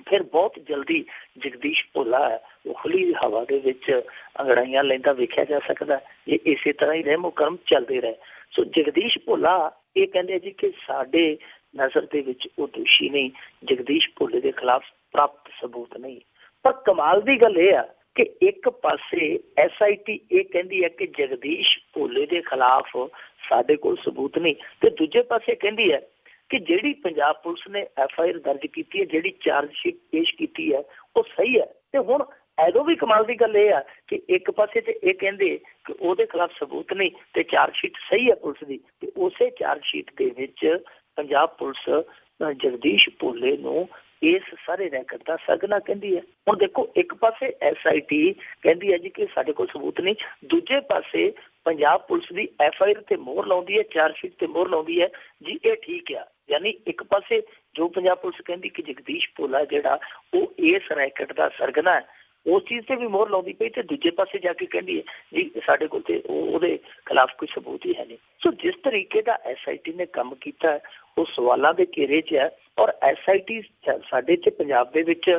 ਫਿਰ ਬਹੁਤ ਜਲਦੀ ਜਗਦੀਸ਼ ਭੋਲਾ ਉਹ ਖੁੱਲੀ ਹਵਾ ਦੇ ਵਿੱਚ ਅੰਗੜਾਈਆਂ ਲੈਂਦਾ ਵੇਖਿਆ ਜਾ ਸਕਦਾ ਜੇ ਇਸੇ ਤਰ੍ਹਾਂ ਹੀ ਰਹਿਮੋ ਕਰਮ ਚੱਲਦੇ ਰਹੇ। ਸੋ ਜਗਦੀਸ਼ ਭੋਲਾ ਇਹ ਕਹਿੰਦੇ ਜੀ ਕਿ ਸਾਡੇ ਨਜ਼ਰ ਦੇ ਵਿੱਚ ਉਹ ਦੋਸ਼ੀ ਨਹੀਂ, ਜਗਦੀਸ਼ ਭੋਲੇ ਦੇ ਖਿਲਾਫ ਪ੍ਰਾਪਤ ਸਬੂਤ ਨਹੀਂ। ਪਰ ਕਮਾਲ ਦੀ ਗੱਲ ਇਹ ਆ ਕਿ ਇੱਕ ਪਾਸੇ SIT ਇਹ ਕਹਿੰਦੀ ਹੈ ਕਿ ਜਗਦੀਸ਼ ਭੋਲੇ ਦੇ ਖਿਲਾਫ ਸਾਡੇ ਕੋਲ ਸਬੂਤ ਨਹੀਂ, ਤੇ ਦੂਜੇ ਪਾਸੇ ਕਹਿੰਦੀ ਹੈ ਕਿ ਜਿਹੜੀ ਪੰਜਾਬ ਪੁਲਿਸ ਨੇ FIR ਦਰਜ ਕੀਤੀ ਹੈ, ਜਿਹੜੀ ਚਾਰਜਸ਼ੀਟ ਪੇਸ਼ ਕੀਤੀ ਹੈ, ਉਹ ਸਹੀ ਹੈ। ਤੇ ਹੁਣ ਐਦੋਂ ਵੀ ਕਮਾਲ ਦੀ ਗੱਲ ਇਹ ਆ ਕਿ ਇੱਕ ਪਾਸੇ ਤੇ ਇਹ ਕਹਿੰਦੇ ਕਿ ਉਹਦੇ ਖਿਲਾਫ ਸਬੂਤ ਨਹੀਂ ਤੇ ਚਾਰਜਸ਼ੀਟ ਸਹੀ ਹੈ ਪੁਲਿਸ ਦੀ, ਤੇ ਉਸੇ ਚਾਰਜਸ਼ੀਟ ਦੇ ਵਿੱਚ ਪੰਜਾਬ ਪੁਲਿਸ ਜਗਦੀਸ਼ ਭੋਲੇ ਨੂੰ ਇਸ ਸਾਰੇ ਰੈਕਟ ਦਾ ਸਰਗਨਾ ਕਹਿੰਦੀ ਹੈ। ਹੁਣ ਦੇਖੋ, ਇੱਕ ਪਾਸੇ SIT ਕਹਿੰਦੀ ਹੈ ਜੀ ਕਿ ਸਾਡੇ ਕੋਲ ਸਬੂਤ ਨਹੀਂ, ਦੂਜੇ ਪਾਸੇ ਪੰਜਾਬ ਪੁਲਿਸ ਦੀ FIR ਤੇ ਮੋਹਰ ਲਾਉਂਦੀ ਹੈ, ਚਾਰਜਸ਼ੀਟ ਤੇ ਮੋਹਰ ਲਾਉਂਦੀ ਹੈ ਜੀ ਇਹ ਠੀਕ ਆ। ਯਾਨੀ ਇੱਕ ਪਾਸੇ ਜੋ ਪੰਜਾਬ ਪੁਲਿਸ ਕਹਿੰਦੀ ਕਿ ਜਗਦੀਸ਼ ਭੋਲਾ ਜਿਹੜਾ ਉਹ ਇਸ ਰੈਕਟ ਦਾ ਸਰਗਨਾ ਹੈ, ਉਸ ਚੀਜ਼ ਤੇ ਵੀ ਮੋਹਰ ਲਾਉਂਦੀ ਪਈ, ਤੇ ਦੂਜੇ ਪਾਸੇ ਜਾ ਕੇ ਕਹਿੰਦੀ ਹੈ ਜੀ ਸਾਡੇ ਕੋਲ ਤੇ ਉਹਦੇ ਖਿਲਾਫ ਕੋਈ ਸਬੂਤ ਹੀ ਹੈ ਨਹੀਂ। ਸੋ ਜਿਸ ਤਰੀਕੇ ਦਾ SIT ਨੇ ਕੰਮ ਕੀਤਾ ਉਹ ਸਵਾਲਾਂ ਦੇ ਘੇਰੇ 'ਚ ਹੈ। ਔਰ SIT ਸਾਡੇ 'ਚ ਪੰਜਾਬ ਦੇ ਵਿੱਚ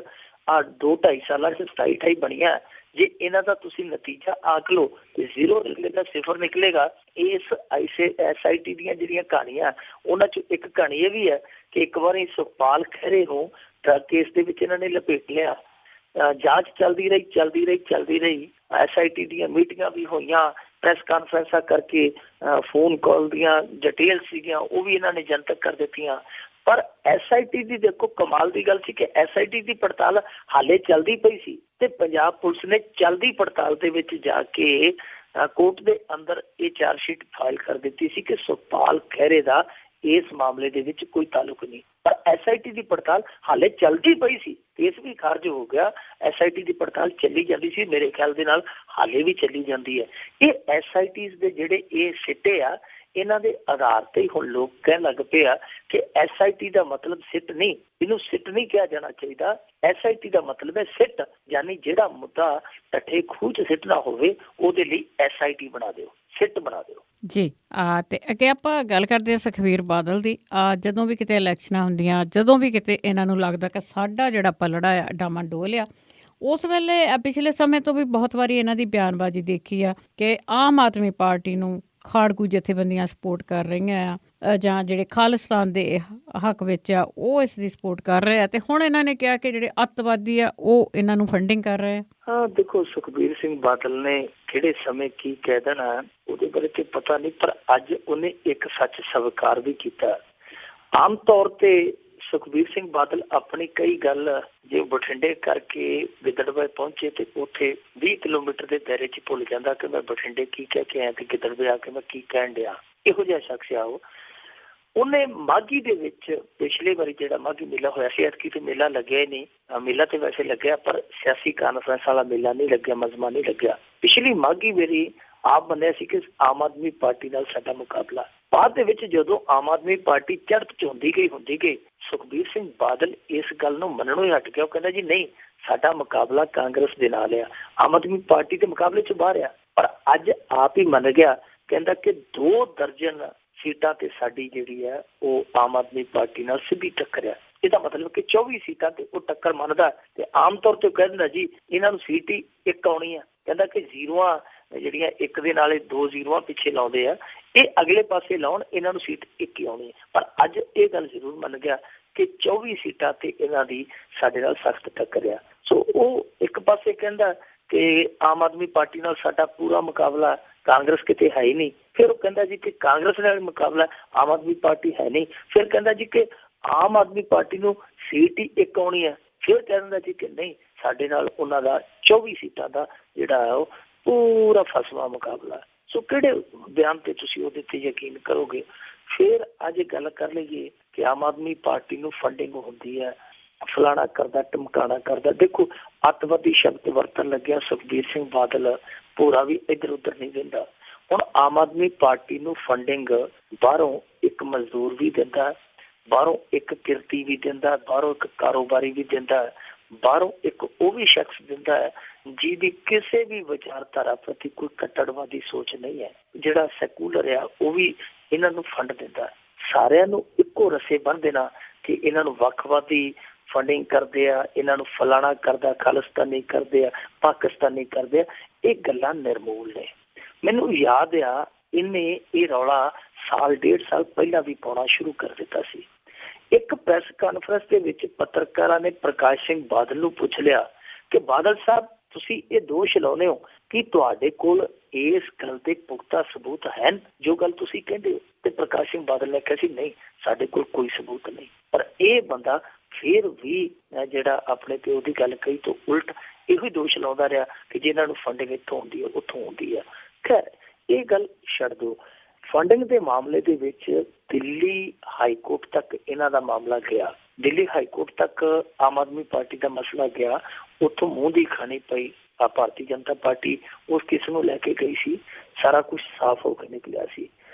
2-2.5 ਸਾਲਾਂ 'ਚ 27-28 ਬਣੀਆਂ। ਜੇ ਇਹਨਾਂ ਦਾ ਤੁਸੀਂ ਨਤੀਜਾ ਆਂਕ ਲਓ ਤੇ 0 ਨਿਕਲੇਗਾ, 0 ਨਿਕਲੇਗਾ। ਇਸ SIT ਦੀਆਂ ਜਿਹੜੀਆਂ ਕਹਾਣੀਆਂ, ਉਹਨਾਂ 'ਚ ਇੱਕ ਕਹਾਣੀ ਇਹ ਵੀ ਹੈ ਕਿ ਇੱਕ ਵਾਰੀ ਸੁਖਪਾਲ ਖਹਿਰੇ ਨੂੰ ਡਰੱਗ ਕੇਸ ਦੇ ਵਿੱਚ ਇਹਨਾਂ ਨੇ ਲਪੇਟ ਲਿਆ। ਜਾਂਚ ਚੱਲਦੀ ਰਹੀ। SIT ਦੀਆਂ ਮੀਟਿੰਗਾਂ ਵੀ ਹੋਈਆਂ, ਪ੍ਰੈਸ ਕਾਨਫਰੰਸਾਂ ਕਰਕੇ ਫੋਨ ਕਾਲ ਦੀਆਂ ਡਿਟੇਲ ਸੀਗੀਆਂ ਉਹ ਵੀ ਇਹਨਾਂ ਨੇ ਜਨਤਕ ਕਰ ਦਿੱਤੀਆਂ। ਪਰ SIT ਦੀ ਦੇਖੋ ਕਮਾਲ ਦੀ ਗੱਲ ਸੀ ਕਿ SIT ਦੀ ਪੜਤਾਲ ਹਾਲੇ ਚੱਲਦੀ ਪਈ ਸੀ ਤੇ ਪੰਜਾਬ ਪੁਲਿਸ ਨੇ ਚੱਲਦੀ ਪੜਤਾਲ ਦੇ ਵਿੱਚ ਜਾ ਕੇ ਕੋਰਟ ਦੇ ਅੰਦਰ ਇਹ ਚਾਰਜਸ਼ੀਟ ਫਾਈਲ ਕਰ ਦਿੱਤੀ ਸੀ ਕਿ ਸੁਖਪਾਲ ਖਹਿਰੇ ਦਾ ਇਸ ਮਾਮਲੇ ਦੇ ਵਿੱਚ ਕੋਈ ਤਾਲੁਕ ਨਹੀਂ। ਪਰ SIT ਦੀ ਪੜਤਾਲ ਹਾਲੇ ਚੱਲਦੀ ਪਈ ਸੀ, ਕੇਸ ਵੀ ਖਾਰਜ ਹੋ ਗਿਆ। SIT ਦੀ ਪੜਤਾਲ ਚੱਲੀ ਜਾਂਦੀ ਸੀ, ਮੇਰੇ ਖਿਆਲ ਦੇ ਨਾਲ ਹਾਲੇ ਵੀ ਚੱਲੀ ਜਾਂਦੀ ਹੈ। ਇਹ SITs ਦੇ ਜਿਹੜੇ ਇਹ ਸਿੱਟੇ ਆ, ਇਹਨਾਂ ਦੇ ਆਧਾਰ ਤੇ ਹੁਣ ਲੋਕ ਕਹਿਣ ਲੱਗ ਪਏ ਆ ਕਿ SIT ਦਾ ਮਤਲਬ ਸਿੱਟ ਨਹੀਂ, ਇਹਨੂੰ ਸਿੱਟ ਨਹੀਂ ਕਿਹਾ ਜਾਣਾ ਚਾਹੀਦਾ। SIT ਦਾ ਮਤਲਬ ਹੈ ਸਿੱਟ, ਯਾਨੀ ਜਿਹੜਾ ਮੁੱਦਾ ਟੱਠੇ ਖੂਹ 'ਚ ਸਿੱਟਣਾ ਹੋਵੇ ਉਹਦੇ ਲਈ SIT ਬਣਾ ਦਿਓ, ਸਿੱਟ ਬਣਾ ਦਿਓ ਜੀ। ਤੇ ਅੱਗੇ ਆਪਾਂ ਗੱਲ ਕਰਦੇ ਹਾਂ ਸੁਖਬੀਰ ਬਾਦਲ ਦੀ। ਜਦੋਂ ਵੀ ਕਿਤੇ ਇਲੈਕਸ਼ਨਾਂ ਹੁੰਦੀਆਂ, ਜਦੋਂ ਵੀ ਕਿਤੇ ਇਹਨਾਂ ਨੂੰ ਲੱਗਦਾ ਕਿ ਸਾਡਾ ਜਿਹੜਾ ਪਲੜਾ ਆ ਡਾਮਾਡੋਲ ਆ, ਉਸ ਵੇਲੇ ਪਿਛਲੇ ਸਮੇਂ ਤੋਂ ਵੀ ਬਹੁਤ ਵਾਰੀ ਇਹਨਾਂ ਦੀ ਬਿਆਨਬਾਜ਼ੀ ਦੇਖੀ ਆ ਕਿ ਆਮ ਆਦਮੀ ਪਾਰਟੀ ਨੂੰ ਖਾੜਕੂ ਜਥੇਬੰਦੀਆਂ ਸਪੋਰਟ ਕਰ ਰਹੀਆਂ ਆ, ਜਾਂ ਜਿਹੜੇ ਖਾਲਿਸਤਾਨ ਦੇ ਹੱਕ ਵਿੱਚ ਆ ਉਹ ਇਸ ਦੀ ਸਪੋਰਟ ਕਰ ਰਹੇ ਆ ਤੇ ਹੁਣ ਇਹਨਾਂ ਨੇ ਕਿਹਾ ਕਿ ਜਿਹੜੇ ਅੱਤਵਾਦੀ ਆ ਉਹ ਇਹਨਾਂ ਨੂੰ ਫੰਡਿੰਗ ਕਰ ਰਹੇ ਆ। ਹਾਂ ਦੇਖੋ, ਸੁਖਬੀਰ ਸਿੰਘ ਬਾਦਲ ਨੇ ਕਿਹੜੇ ਸਮੇਂ ਕੀ ਕਹਿ ਦੇਣਾ ਉਹਦੇ ਬਾਰੇ ਤੇ ਪਤਾ ਨਹੀਂ, ਪਰ ਅੱਜ ਉਹਨੇ ਇੱਕ ਸੱਚ ਸਵੀਕਾਰ ਵੀ ਕੀਤਾ। ਆਮ ਤੌਰ ਤੇ ਸੁਖਬੀਰ ਸਿੰਘ ਬਾਦਲ ਆਪਣੀ ਕਈ ਗੱਲ ਜੇ ਬਠਿੰਡੇ ਕਰਕੇ ਗਿੱਦੜਬਾਹੇ ਪਹੁੰਚੇ ਤੇ ਉੱਥੇ 20 ਕਿਲੋਮੀਟਰ ਦੇ ਦਾਇਰੇ 'ਚ ਭੁੱਲ ਜਾਂਦਾ ਕਿ ਮੈਂ ਬਠਿੰਡੇ ਕੀ ਕਹਿ ਕੇ ਆਇਆ ਤੇ ਗਿੱਦੜਬਾਹੇ ਆ ਕੇ ਮੈਂ ਕੀ ਕਹਿਣ ਡਿਆ। ਇਹੋ ਜਿਹਾ ਸ਼ਖਸ ਆ ਉਹ। ਉਹਨੇ ਮਾਘੀ ਦੇ ਵਿੱਚ ਪਿਛਲੇ ਵਾਰੀ ਜਿਹੜਾ ਮਾਘੀ ਮੇਲਾ ਹੋਇਆ ਸੀ, ਐਤਕੀ ਤੇ ਮੇਲਾ ਲੱਗਿਆ ਹੀ ਨਹੀਂ। ਮੇਲਾ ਤੇ ਵੈਸੇ ਲੱਗਿਆ ਪਰ ਸਿਆਸੀ ਕਾਨਫਰੰਸ ਵਾਲਾ ਮੇਲਾ ਨਹੀਂ ਲੱਗਿਆ, ਮਜ਼ਮਾ ਨਹੀਂ ਲੱਗਿਆ। ਪਿਛਲੀ ਮਾਘੀ ਮੇਰੀ ਆਪ ਮੰਨਿਆ ਸੀ ਕਿ ਆਮ ਆਦਮੀ ਪਾਰਟੀ ਨਾਲ ਸਾਡਾ ਮੁਕਾਬਲਾ। ਬਾਅਦ ਦੇ ਵਿੱਚ ਜਦੋਂ ਆਮ ਆਦਮੀ ਪਾਰਟੀ ਚੜ੍ਹਤ 'ਚ ਹੁੰਦੀ ਗਈ ਸੁਖਬੀਰ ਸਿੰਘ ਬਾਦਲ ਇਸ ਗੱਲ ਨੂੰ ਮੰਨਣੋਂ ਹੀ ਹਟ ਗਿਆ। ਉਹ ਕਹਿੰਦਾ ਜੀ ਨਹੀਂ, ਸਾਡਾ ਮੁਕਾਬਲਾ ਕਾਂਗਰਸ ਦੇ ਨਾਲ ਆ, ਆਮ ਆਦਮੀ ਪਾਰਟੀ ਦੇ ਮੁਕਾਬਲੇ 'ਚ ਬਾਹਰ ਆ। ਪਰ ਅੱਜ ਆਪ ਹੀ ਮੰਨ ਗਿਆ, ਕਹਿੰਦਾ ਕਿ 2 ਦਰਜਨ ਸੀਟਾਂ ਤੇ ਸਾਡੀ ਜਿਹੜੀ ਹੈ ਉਹ ਆਮ ਆਦਮੀ ਪਾਰਟੀ ਨਾਲ ਸਿੱਧੀ ਟੱਕਰ ਆ। ਇਹਦਾ ਮਤਲਬ ਕਿ 24 ਸੀਟਾਂ ਤੇ ਉਹ ਟੱਕਰ ਮੰਨਦਾ। ਤੇ ਆਮ ਤੌਰ ਤੇ ਕਹਿ ਦਿੰਦਾ ਜੀ ਇਹਨਾਂ ਨੂੰ ਸੀਟ ਹੀ ਇੱਕ ਆਉਣੀ ਆ। ਕਹਿੰਦਾ ਕਿ ਜ਼ੀਰੋਆਂ ਜਿਹੜੀਆਂ ਇੱਕ ਦੇ ਨਾਲ 2 ਜ਼ੀਰੋਆਂ ਪਿੱਛੇ ਲਾਉਂਦੇ ਆ, ਇਹ ਅਗਲੇ ਪਾਸੇ ਲਾਉਣ, ਇਹਨਾਂ ਨੂੰ ਸੀਟ ਇੱਕ ਹੀ ਆਉਣੀ ਹੈ। ਪਰ ਅੱਜ ਇਹ ਗੱਲ ਜ਼ਰੂਰ ਮੰਨ ਗਿਆ ਕਿ 24 ਸੀਟਾਂ ਤੇ ਇਹਨਾਂ ਦੀ ਸਾਡੇ ਨਾਲ ਸਖਤ ਟੱਕਰ ਆ। ਸੋ ਉਹ ਇੱਕ ਪਾਸੇ ਕਹਿੰਦਾ ਕਿ ਆਮ ਆਦਮੀ ਪਾਰਟੀ ਨਾਲ ਸਾਡਾ ਪੂਰਾ ਮੁਕਾਬਲਾ, ਕਾਂਗਰਸ ਕਿਤੇ ਹੈ ਹੀ ਨਹੀਂ। ਫਿਰ ਉਹ ਕਹਿੰਦਾ ਜੀ ਕਿ ਕਾਂਗਰਸ ਨਾਲ ਮੁਕਾਬਲਾ, ਆਮ ਆਦਮੀ ਪਾਰਟੀ ਹੈ ਨਹੀਂ। ਫਿਰ ਕਹਿੰਦਾ ਜੀ ਕਿ ਆਮ ਆਦਮੀ ਪਾਰਟੀ ਨੂੰ ਸੀਟ ਹੀ ਇੱਕ ਆਉਣੀ ਹੈ। ਫਿਰ ਕਹਿੰਦਾ ਜੀ ਕਿ ਨਹੀਂ, ਸਾਡੇ ਨਾਲ ਉਹਨਾਂ ਦਾ 24 ਸੀਟਾਂ ਦਾ ਜਿਹੜਾ ਹੈ ਉਹ ਪੂਰਾ ਫਸਵਾ ਮੁਕਾਬਲਾ। ਸੋ ਕਿਹੜੇ ਬਿਆਨ ਤੇ ਤੁਸੀਂ ਉਹਦੇ ਤੇ ਯਕੀਨ ਕਰੋਗੇ? ਫਿਰ ਅੱਜ ਗੱਲ ਕਰ ਲਈਏ ਕਿ ਆਮ ਆਦਮੀ ਪਾਰਟੀ ਨੂੰ ਫੰਡਿੰਗ ਹੁੰਦੀ ਹੈ, ਫਲਾਣਾ ਕਰਦਾ, ਟਮਕਾਣਾ ਕਰਦਾ। ਦੇਖੋ, ਅੱਤਵਾਦੀ ਸ਼ਬਦ ਵਰਤਣ ਲੱਗਿਆ ਸੁਖਬੀਰ ਸਿੰਘ ਬਾਦਲ ਪੂਰਾ ਵੀ ਇੱਧਰ ਉੱਧਰ ਨਹੀਂ ਦਿੰਦਾ। ਹੁਣ ਆਮ ਆਦਮੀ ਪਾਰਟੀ ਨੂੰ ਫੰਡਿੰਗ ਬਾਹਰੋਂ ਇੱਕ ਮਜ਼ਦੂਰ ਵੀ ਦਿੰਦਾ, ਬਾਹਰੋਂ ਇੱਕ ਕਿਰਤੀ ਵੀ ਦਿੰਦਾ, ਬਾਹਰੋਂ ਇੱਕ ਕਾਰੋਬਾਰੀ ਵੀ ਦਿੰਦਾ, ਬਾਹਰੋਂ ਇੱਕ ਉਹ ਵੀ ਸ਼ਖਸ ਦਿੰਦਾ ਹੈ ਜਿਹਦੀ ਕਿਸੇ ਵੀ ਵਿਚਾਰਧਾਰਾ ਪ੍ਰਤੀ ਕੋਈ ਕੱਟੜਵਾਦੀ ਸੋਚ ਨਹੀਂ ਹੈ, ਜਿਹੜਾ ਸੈਕੂਲਰ ਆ, ਉਹ ਵੀ ਇਹਨਾਂ ਨੂੰ ਫੰਡ ਦਿੰਦਾ। ਸਾਰਿਆਂ ਨੂੰ ਇੱਕੋ ਰੱਸੇ ਬੰਨ੍ਹ ਦੇਣਾ ਕਿ ਇਹਨਾਂ ਨੂੰ ਵੱਖਵਾਦੀ ਫੰਡਿੰਗ ਕਰਦੇ ਆ, ਇਹਨਾਂ ਨੂੰ ਫਲਾਣਾ ਕਰਦਾ, ਖਾਲਿਸਤਾਨੀ ਕਰਦੇ ਆ, ਪਾਕਿਸਤਾਨੀ ਕਰਦੇ ਆ, ਇਹ ਗੱਲਾਂ ਨਿਰਮੂਲ ਨੇ। ਮੈਨੂੰ ਯਾਦ ਆ ਇਹਨੇ ਇਹ ਰੌਲਾ 1.5 ਸਾਲ ਪਹਿਲਾਂ ਵੀ ਪਾਉਣਾ ਸ਼ੁਰੂ ਕਰ ਦਿੱਤਾ ਸੀ। ਇੱਕ ਪ੍ਰੈਸ ਕਾਨਫਰੰਸ ਦੇ ਵਿੱਚ ਪੱਤਰਕਾਰਾਂ ਨੇ ਪ੍ਰਕਾਸ਼ ਸਿੰਘ ਬਾਦਲ ਨੂੰ ਪੁੱਛ ਲਿਆ ਕਿ ਬਾਦਲ ਸਾਹਿਬ, ਤੁਸੀਂ ਇਹ ਦੋਸ਼ ਲਾਉਂਦੇ ਹੋ ਕਿ ਤੁਹਾਡੇ ਕੋਲ ਇਸ ਗੱਲ ਦੇ ਪੁਖਤਾ ਸਬੂਤ ਹਨ ਜੋ ਗੱਲ ਤੁਸੀਂ ਕਹਿੰਦੇ ਹੋ? ਤੇ ਪ੍ਰਕਾਸ਼ ਸਿੰਘ ਬਾਦਲ ਨੇ ਕਿਹਾ ਸੀ ਨਹੀਂ, ਸਾਡੇ ਕੋਲ ਕੋਈ ਸਬੂਤ ਨਹੀਂ। ਪਰ ਇਹ ਬੰਦਾ ਫਿਰ ਵੀ ਜਿਹੜਾ ਆਪਣੇ ਪਿਓ ਦੀ ਗੱਲ ਕਹੀ ਤੋਂ ਉਲਟ ਇਹੋ ਹੀ ਦੋਸ਼ ਲਾਉਂਦਾ ਰਿਹਾ ਕਿ ਜਿਹਨਾਂ ਨੂੰ ਫੰਡਿੰਗ ਇੱਥੋਂ ਹੁੰਦੀ ਹੈ ਉੱਥੋਂ ਹੁੰਦੀ ਹੈ। ਖੈਰ, ਇਹ ਗੱਲ ਛੱਡ ਦਿਓ। ਫੰਡਿੰਗ ਦੇ ਮਾਮਲੇ ਦੇ ਵਿੱਚ ਦਿੱਲੀ ਹਾਈ ਕੋਰਟ ਤੱਕ ਇਹਨਾਂ ਦਾ ਮਾਮਲਾ ਗਿਆ। ਦਿੱਲੀ ਹਾਈ ਕੋਰਟ ਤੱਕ ਆਮ ਆਦਮੀ ਪਾਰਟੀ ਦਾ ਮਸਲਾ ਗਿਆ। ਉੱਥੋਂ ਮੂੰਹ ਦੀ ਖਾਣੀ ਪਈ। ਭਾਰਤੀ ਜਨਤਾ ਪਾਰਟੀ ਉਸ ਕੇਸ ਨੂੰ ਲੈ ਕੇ ਗਈ ਸੀ, ਸਾਰਾ ਕੁਝ ਸਾਫ਼ ਹੋ ਕੇ ਨਿਕਲਿਆ ਸੀ।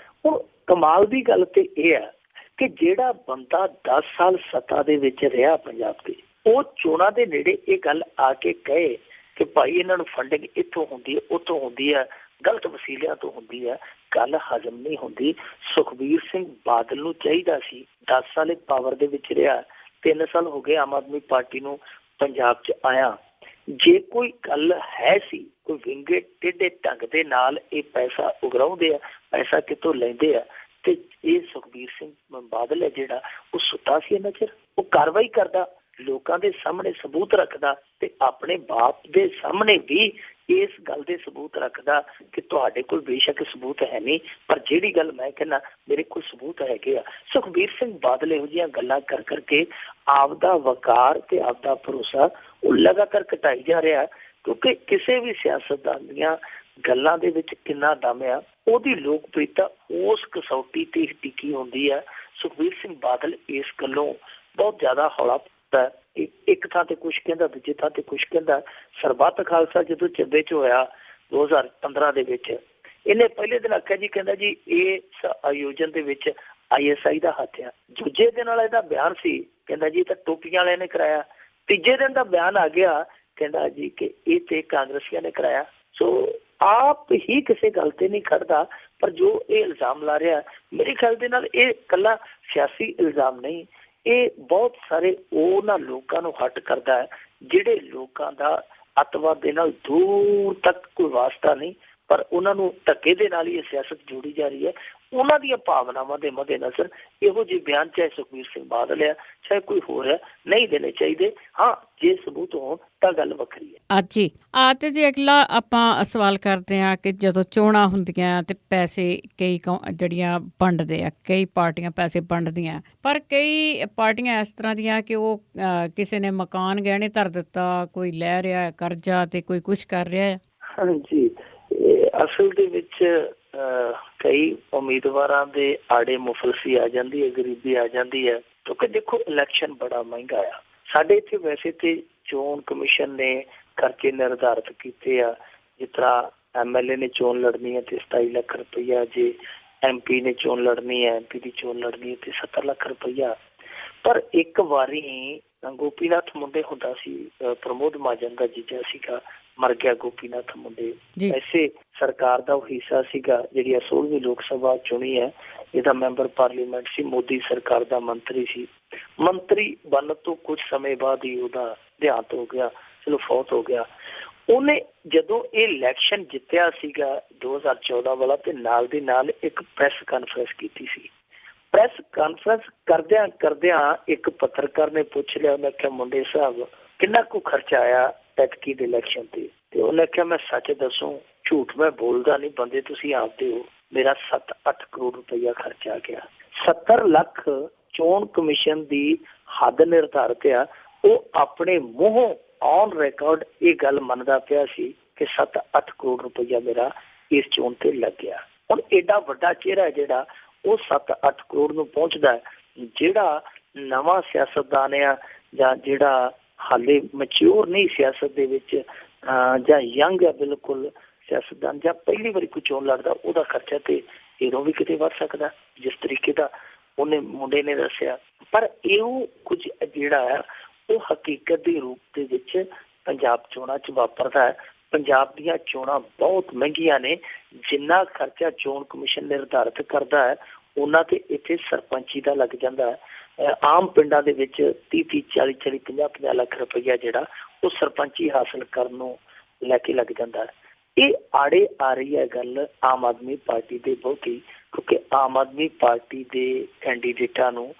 ਹੁਣ ਕਮਾਲ ਦੀ ਗੱਲ ਤੇ ਇਹ ਹੈ ਕਿ ਜਿਹੜਾ ਬੰਦਾ 10 ਸਾਲ ਸੱਤਾ ਦੇ ਵਿੱਚ ਰਿਹਾ ਪੰਜਾਬ ਦੇ, ਉਹ ਚੋਣਾਂ ਦੇ ਨੇੜੇ ਇਹ ਗੱਲ ਆ ਕੇ ਕਹੇ ਕਿ ਭਾਈ ਇਹਨਾਂ ਨੂੰ ਫੰਡਿੰਗ ਇੱਥੋਂ ਹੁੰਦੀ ਹੈ, ਉੱਥੋਂ ਹੁੰਦੀ ਹੈ, ਗਲਤ ਵਸੀਲਿਆਂ ਤੋਂ ਹੁੰਦੀ ਹੈ, ਗੱਲ ਹਜ਼ਮ ਨਹੀਂ ਹੁੰਦੀ। ਸੁਖਬੀਰ ਸਿੰਘ ਬਾਦਲ ਨੂੰ ਚਾਹੀਦਾ ਸੀ, 10 ਸਾਲ ਪਾਵਰ ਦੇ ਵਿੱਚ ਰਿਹਾ, 3 ਸਾਲ ਹੋ ਗਏ ਆਮ ਆਦਮੀ ਪਾਰਟੀ ਨੂੰ ਪੰਜਾਬ 'ਚ ਆਇਆ। ਜੇ ਕੋਈ ਗੱਲ ਹੈ ਸੀ, ਕੋਈ ਵਿੰਗੇ ਟੇਢੇ ਢੰਗ ਦੇ ਨਾਲ ਇਹ ਪੈਸਾ ਉਗਰਾਉਂਦੇ ਆ, ਪੈਸਾ ਕਿਤੋਂ ਲੈਂਦੇ ਆ, ਤੇ ਇਹ ਸੁਖਬੀਰ ਸਿੰਘ ਬਾਦਲ ਹੈ ਜਿਹੜਾ ਉਹ ਸੁੱਤਾ ਸੀ ਇਹਨਾਂ ਚਿਰ। ਉਹ ਕਾਰਵਾਈ ਕਰਦਾ, ਲੋਕਾਂ ਦੇ ਸਾਹਮਣੇ ਸਬੂਤ ਰੱਖਦਾ ਤੇ ਆਪਣੇ ਬਾਪ ਦੇ ਸਾਹਮਣੇ ਵੀ ਇਸ ਗੱਲ ਦੇ ਸਬੂਤ ਰੱਖਦਾ ਕਿ ਤੁਹਾਡੇ ਕੋਲ ਬੇਸ਼ੱਕ ਸਬੂਤ ਹੈ ਨਹੀਂ, ਪਰ ਜਿਹੜੀ ਗੱਲ ਮੈਂ ਕਹਿੰਦਾ ਮੇਰੇ ਕੋਲ ਸਬੂਤ ਹੈਗੇ ਆ। ਸੁਖਬੀਰ ਸਿੰਘ ਬਾਦਲ ਇਹੋ ਜਿਹੀਆਂ ਗੱਲਾਂ ਕਰ ਕਰਕੇ ਆਪਦਾ ਵਕਾਰ ਤੇ ਆਪਦਾ ਭਰੋਸਾ ਉਹ ਲਗਾਤਾਰ ਘਟਾਈ ਜਾ ਰਿਹਾ, ਕਿਉਂਕਿ ਕਿਸੇ ਵੀ ਸਿਆਸਤਦਾਨ ਦੀਆਂ ਗੱਲਾਂ ਦੇ ਵਿੱਚ ਕਿੰਨਾ ਦਮ ਆ, ਉਹਦੀ ਲੋਕਪ੍ਰਿਯਤਾ ਉਸ ਕਸੌਟੀ ਤੇ ਟਿਕੀ ਹੁੰਦੀ ਹੈ। ਸੁਖਬੀਰ ਸਿੰਘ ਬਾਦਲ ਇਸ ਗੱਲੋਂ ਬਹੁਤ ਜ਼ਿਆਦਾ ਹੌਲਾ ਹੈ। ਇੱਕ ਥਾਂ ਤੇ ਕੁਛ ਕਹਿੰਦਾ, ਦੂਜੇ ਥਾਂ ਤੇ ਕੁਛ ਕਹਿੰਦਾ। ਸਰਬੱਤ ਖਾਲਸਾ ਜਦੋਂ ਚੱਬੇ 'ਚ ਹੋਇਆ 2015 ਦੇ ਵਿੱਚ, ਇਹਨੇ ਪਹਿਲੇ ਦਿਨ ਆਖਿਆ ਜੀ, ਕਹਿੰਦਾ ਜੀ ਇਸ ਆਯੋਜਨ ਦੇ ਵਿੱਚ ISI ਦਾ ਹੱਥ ਆ। ਦੂਜੇ ਦਿਨ ਵਾਲਾ ਇਹਦਾ ਬਿਆਨ ਸੀ, ਕਹਿੰਦਾ ਜੀ ਤਾਂ ਟੋਪੀਆਂ ਵਾਲਿਆਂ ਨੇ ਕਰਾਇਆ। ਤੀਜੇ ਦਿਨ ਦਾ ਬਿਆਨ ਆ ਗਿਆ, ਕਹਿੰਦਾ ਜੀ ਕਿ ਇਹ ਤੇ ਕਾਂਗਰਸੀਆਂ ਨੇ ਕਰਾਇਆ। ਸੋ ਆਪ ਹੀ ਕਿਸੇ ਗੱਲ ਤੇ ਨਹੀਂ ਖੜਦਾ, ਪਰ ਜੋ ਇਹ ਇਲਜ਼ਾਮ ਲਾ ਰਿਹਾ, ਮੇਰੇ ਖਿਆਲ ਦੇ ਨਾਲ ਇਹ ਇਕੱਲਾ ਸਿਆਸੀ ਇਲਜ਼ਾਮ ਨਹੀਂ, ਇਹ ਬਹੁਤ ਸਾਰੇ ਉਹਨਾਂ ਲੋਕਾਂ ਨੂੰ ਹੱਟ ਕਰਦਾ ਹੈ ਜਿਹੜੇ ਲੋਕਾਂ ਦਾ ਅੱਤਵਾਦ ਦੇ ਨਾਲ ਦੂਰ ਤੱਕ ਕੋਈ ਵਾਸਤਾ ਨਹੀਂ, ਪਰ ਉਹਨਾਂ ਨੂੰ ਧੱਕੇ ਦੇ ਨਾਲ ਹੀ ਇਹ ਸਿਆਸਤ ਜੋੜੀ ਜਾ ਰਹੀ ਹੈ। ਉਹਨਾਂ ਦੀਆਂ ਭਾਵਨਾਵਾਂ ਦੇ ਮੱਦੇਨਜ਼ਰ ਇਹੋ ਜਿਹੇ ਬਿਆਨ ਚਾਹੇ ਸੁਖਬੀਰ ਸਿੰਘ ਬਾਦਲ ਆ ਚਾਹੇ ਕੋਈ ਹੋਰ ਹੈ ਨਹੀਂ ਦੇਣੇ ਚਾਹੀਦੇ। ਹਾਂ, ਜੇ ਸਬੂਤ ਹੋਣ ਤਾਂ ਗੱਲ ਵੱਖਰੀ ਹੈ। ਜੀ ਤੇ ਜੇ ਅਗਲਾ ਆਪਾਂ ਸਵਾਲ ਕਰਦੇ ਹਾਂ ਕਿ ਜਦੋਂ ਚੋਣਾਂ ਹੁੰਦੀਆਂ ਤੇ ਪੈਸੇ ਕਈ ਜਿਹੜੀਆਂ ਵੰਡਦੇ ਆ, ਕਈ ਪਾਰਟੀਆਂ ਪੈਸੇ ਵੰਡਦੀਆਂ, ਪਰ ਕਈ ਪਾਰਟੀਆਂ ਇਸ ਤਰ੍ਹਾਂ ਦੀਆਂ ਕਿ ਉਹ ਕਿਸੇ ਨੇ ਮਕਾਨ ਗਹਿਣੇ ਧਰ ਦਿੱਤਾ, ਕੋਈ ਲੈ ਰਿਹਾ ਕਰਜ਼ਾ ਤੇ ਕੋਈ ਕੁਛ ਕਰ ਰਿਹਾ ਹੈ। ਹਾਂਜੀ, ਅਸਲ ਦੇ ਵਿੱਚ ਕਈ ਉਮੀਦਵਾਰਾਂ ਦੇ ਆੜੇ ਮੁਫਲਸੀ ਆ ਜਾਂਦੀ ਹੈ, ਗਰੀਬੀ ਆ ਜਾਂਦੀ ਹੈ, ਕਿਉਂਕਿ ਦੇਖੋ ਇਲੈਕਸ਼ਨ ਬੜਾ ਮਹਿੰਗਾ ਆ। ਸਾਡੇ ਇੱਥੇ ਵੈਸੇ ਤੇ ਚੋਣ ਕਮਿਸ਼ਨ ਨੇ ਖਰਚੇ ਨਿਰਧਾਰਿਤ ਕੀਤੇ ਆ। ਜਿਸ ਤਰ੍ਹਾਂ MLA ਨੇ ਚੋਣ ਲੜਨੀ ਹੈ ਤੇ 27 ਲੱਖ ਰੁਪਈਆ, ਜੇ MP ਨੇ ਚੋਣ ਲੜਨੀ ਹੈ, MP ਦੀ ਚੋਣ ਲੜਨੀ ਹੈ ਤੇ 70 ਲੱਖ ਰੁਪਈਆ। ਪਰ ਇੱਕ ਵਾਰੀ ਗੋਪੀਨਾਥ ਮੁੰਡੇ ਹੁੰਦਾ ਸੀ, ਪ੍ਰਮੋਦ ਮਹਾਜਨ ਦਾ ਜੀਜਾ ਸੀਗਾ, ਮਰ ਗਿਆ ਗੋਪੀਨਾਥ ਮੁੰਡੇ। ਐਸੇ ਸਰਕਾਰ ਦਾ ਉਹ ਹਿੱਸਾ ਸੀਗਾ ਜਿਹੜੀ 16ਵੀਂ ਲੋਕ ਸਭਾ ਚੁਣੀ ਹੈ। ਇਹਦਾ ਮੈਂਬਰ ਪਾਰਲੀਮੈਂਟ ਸੀ, ਮੋਦੀ ਸਰਕਾਰ ਦਾ ਮੰਤਰੀ ਸੀ। ਮੰਤਰੀ ਬਣਨ ਤੋਂ ਕੁਝ ਸਮੇਂ ਬਾਅਦ ਹੀ ਉਹਦਾ ਦੇਹਾਂਤ ਹੋ ਗਿਆ, ਚਲੋ ਫੌਤ ਹੋ ਗਿਆ। ਉਹਨੇ ਜਦੋਂ ਇਹ ਇਲੈਕਸ਼ਨ ਜਿੱਤਿਆ ਸੀਗਾ 2014 ਵਾਲਾ, ਤੇ ਨਾਲ ਦੀ ਨਾਲ ਇੱਕ ਪ੍ਰੈਸ ਕਾਨਫਰੰਸ ਕੀਤੀ ਸੀ। ਪ੍ਰੈਸ ਕਾਨਫਰੰਸ ਕਰਦਿਆਂ ਇੱਕ ਪੱਤਰਕਾਰ ਨੇ ਪੁੱਛ ਲਿਆ, ਉਹਨੇ ਆਖਿਆ ਮੁੰਡੇ ਸਾਹਿਬ ਕਿੰਨਾ ਕੁ ਖਰਚਾ ਆਇਆ ਐਤਕੀ ਦੇ ਇਲੈਕਸ਼ਨ ਤੇ ਉਹਨੇ ਆਖਿਆ ਮੈਂ ਸੱਚ ਦੱਸੂ, ਝੂਠ ਮੈਂ ਬੋਲਦਾ ਨਹੀਂ, ਬੰਦੇ ਤੁਸੀਂ ਆਪਦੇ ਹੋ, ਮੇਰਾ 7-8 ਕਰੋੜ ਰੁਪਈਆ ਖਰਚਾ ਆ ਗਿਆ। 70 ਲੱਖ ਚੋਣ ਕਮਿਸ਼ਨ ਦੀ ਹੱਦ ਨਿਰਧਾਰਿਤ ਆ। ਉਹ ਆਪਣੇ ਮੂੰਹੋਂ ਔਨ ਰਿਕਾਰਡ ਇਹ ਗੱਲ ਮੰਨਦਾ ਪਿਆ ਸੀ ਕਿ 7-8 ਕਰੋੜ ਰੁਪਈਆ ਮੇਰਾ ਇਸ ਚੋਣ ਤੇ ਲੱਗ ਗਿਆ। ਹੁਣ ਏਡਾ ਵੱਡਾ ਚਿਹਰਾ ਜਿਹੜਾ ਉਹ 7-8 ਕਰੋੜ ਨੂੰ ਪਹੁੰਚਦਾ ਹੈ। ਜਿਹੜਾ ਨਵਾਂ ਸਿਆਸਤਦਾਨ ਆ ਜਾਂ ਜਿਹੜਾ ਹਾਲੇ ਮੈਚਿਓਰ ਨਹੀਂ ਸਿਆਸਤ ਦੇ ਵਿੱਚ, ਜਾਂ ਯੰਗ ਆ ਬਿਲਕੁਲ ਸਿਆਸਤਦਾਨ, ਜਾਂ ਪਹਿਲੀ ਵਾਰੀ ਕੋਈ ਚੋਣ ਲੜਦਾ, ਉਹਦਾ ਖਰਚਾ ਤੇ ਇਹਦੋਂ ਵੀ ਕਿਤੇ ਵੱਧ ਸਕਦਾ ਜਿਸ ਤਰੀਕੇ ਦਾ ਉਹਨੇ ਮੁੰਡੇ ਨੇ ਦੱਸਿਆ। ਪਰ ਇਹੋ ਕੁਝ ਜਿਹੜਾ ਆ ਉਹ ਹਕੀਕਤ ਦੇ ਰੂਪ ਦੇ ਵਿੱਚ ਪੰਜਾਬ ਚੋਣਾਂ 'ਚ ਵਾਪਰਦਾ ਹੈ। ਪੰਜਾਬ ਦੀਆਂ ਚੋਣਾਂ ਬਹੁਤ ਮਹਿੰਗੀਆਂ ਨੇ। ਜਿੰਨਾ ਖਰਚਾ ਚੋਣ ਕਮਿਸ਼ਨ ਨਿਰਧਾਰਿਤ ਕਰਦਾ ਹੈ ਉਹਨਾਂ ਤੇ ਇੱਥੇ ਸਰਪੰਚੀ ਦਾ ਲੱਗ ਜਾਂਦਾ ਹੈ। ਆਮ ਪਿੰਡਾਂ ਦੇ ਵਿੱਚ 30-30, 40-40, 50-50 ਲੱਖ ਰੁਪਈਆ ਜਿਹੜਾ ਉਹ ਸਰਪੰਚੀ ਹਾਸਲ ਕਰਨ ਨੂੰ ਲੈ ਕੇ ਲੱਗ ਜਾਂਦਾ ਹੈ। ਇਹ ਆੜੇ ਆ ਰਹੀ ਹੈ ਗੱਲ ਆਮ ਆਦਮੀ ਪਾਰਟੀ ਦੇ ਬਹੁਤੀ, ਕਿਉਂਕਿ ਆਮ ਆਦਮੀ ਪਾਰਟੀ ਦੇ ਕੈਂਡੀਡੇਟਾਂ ਨੂੰ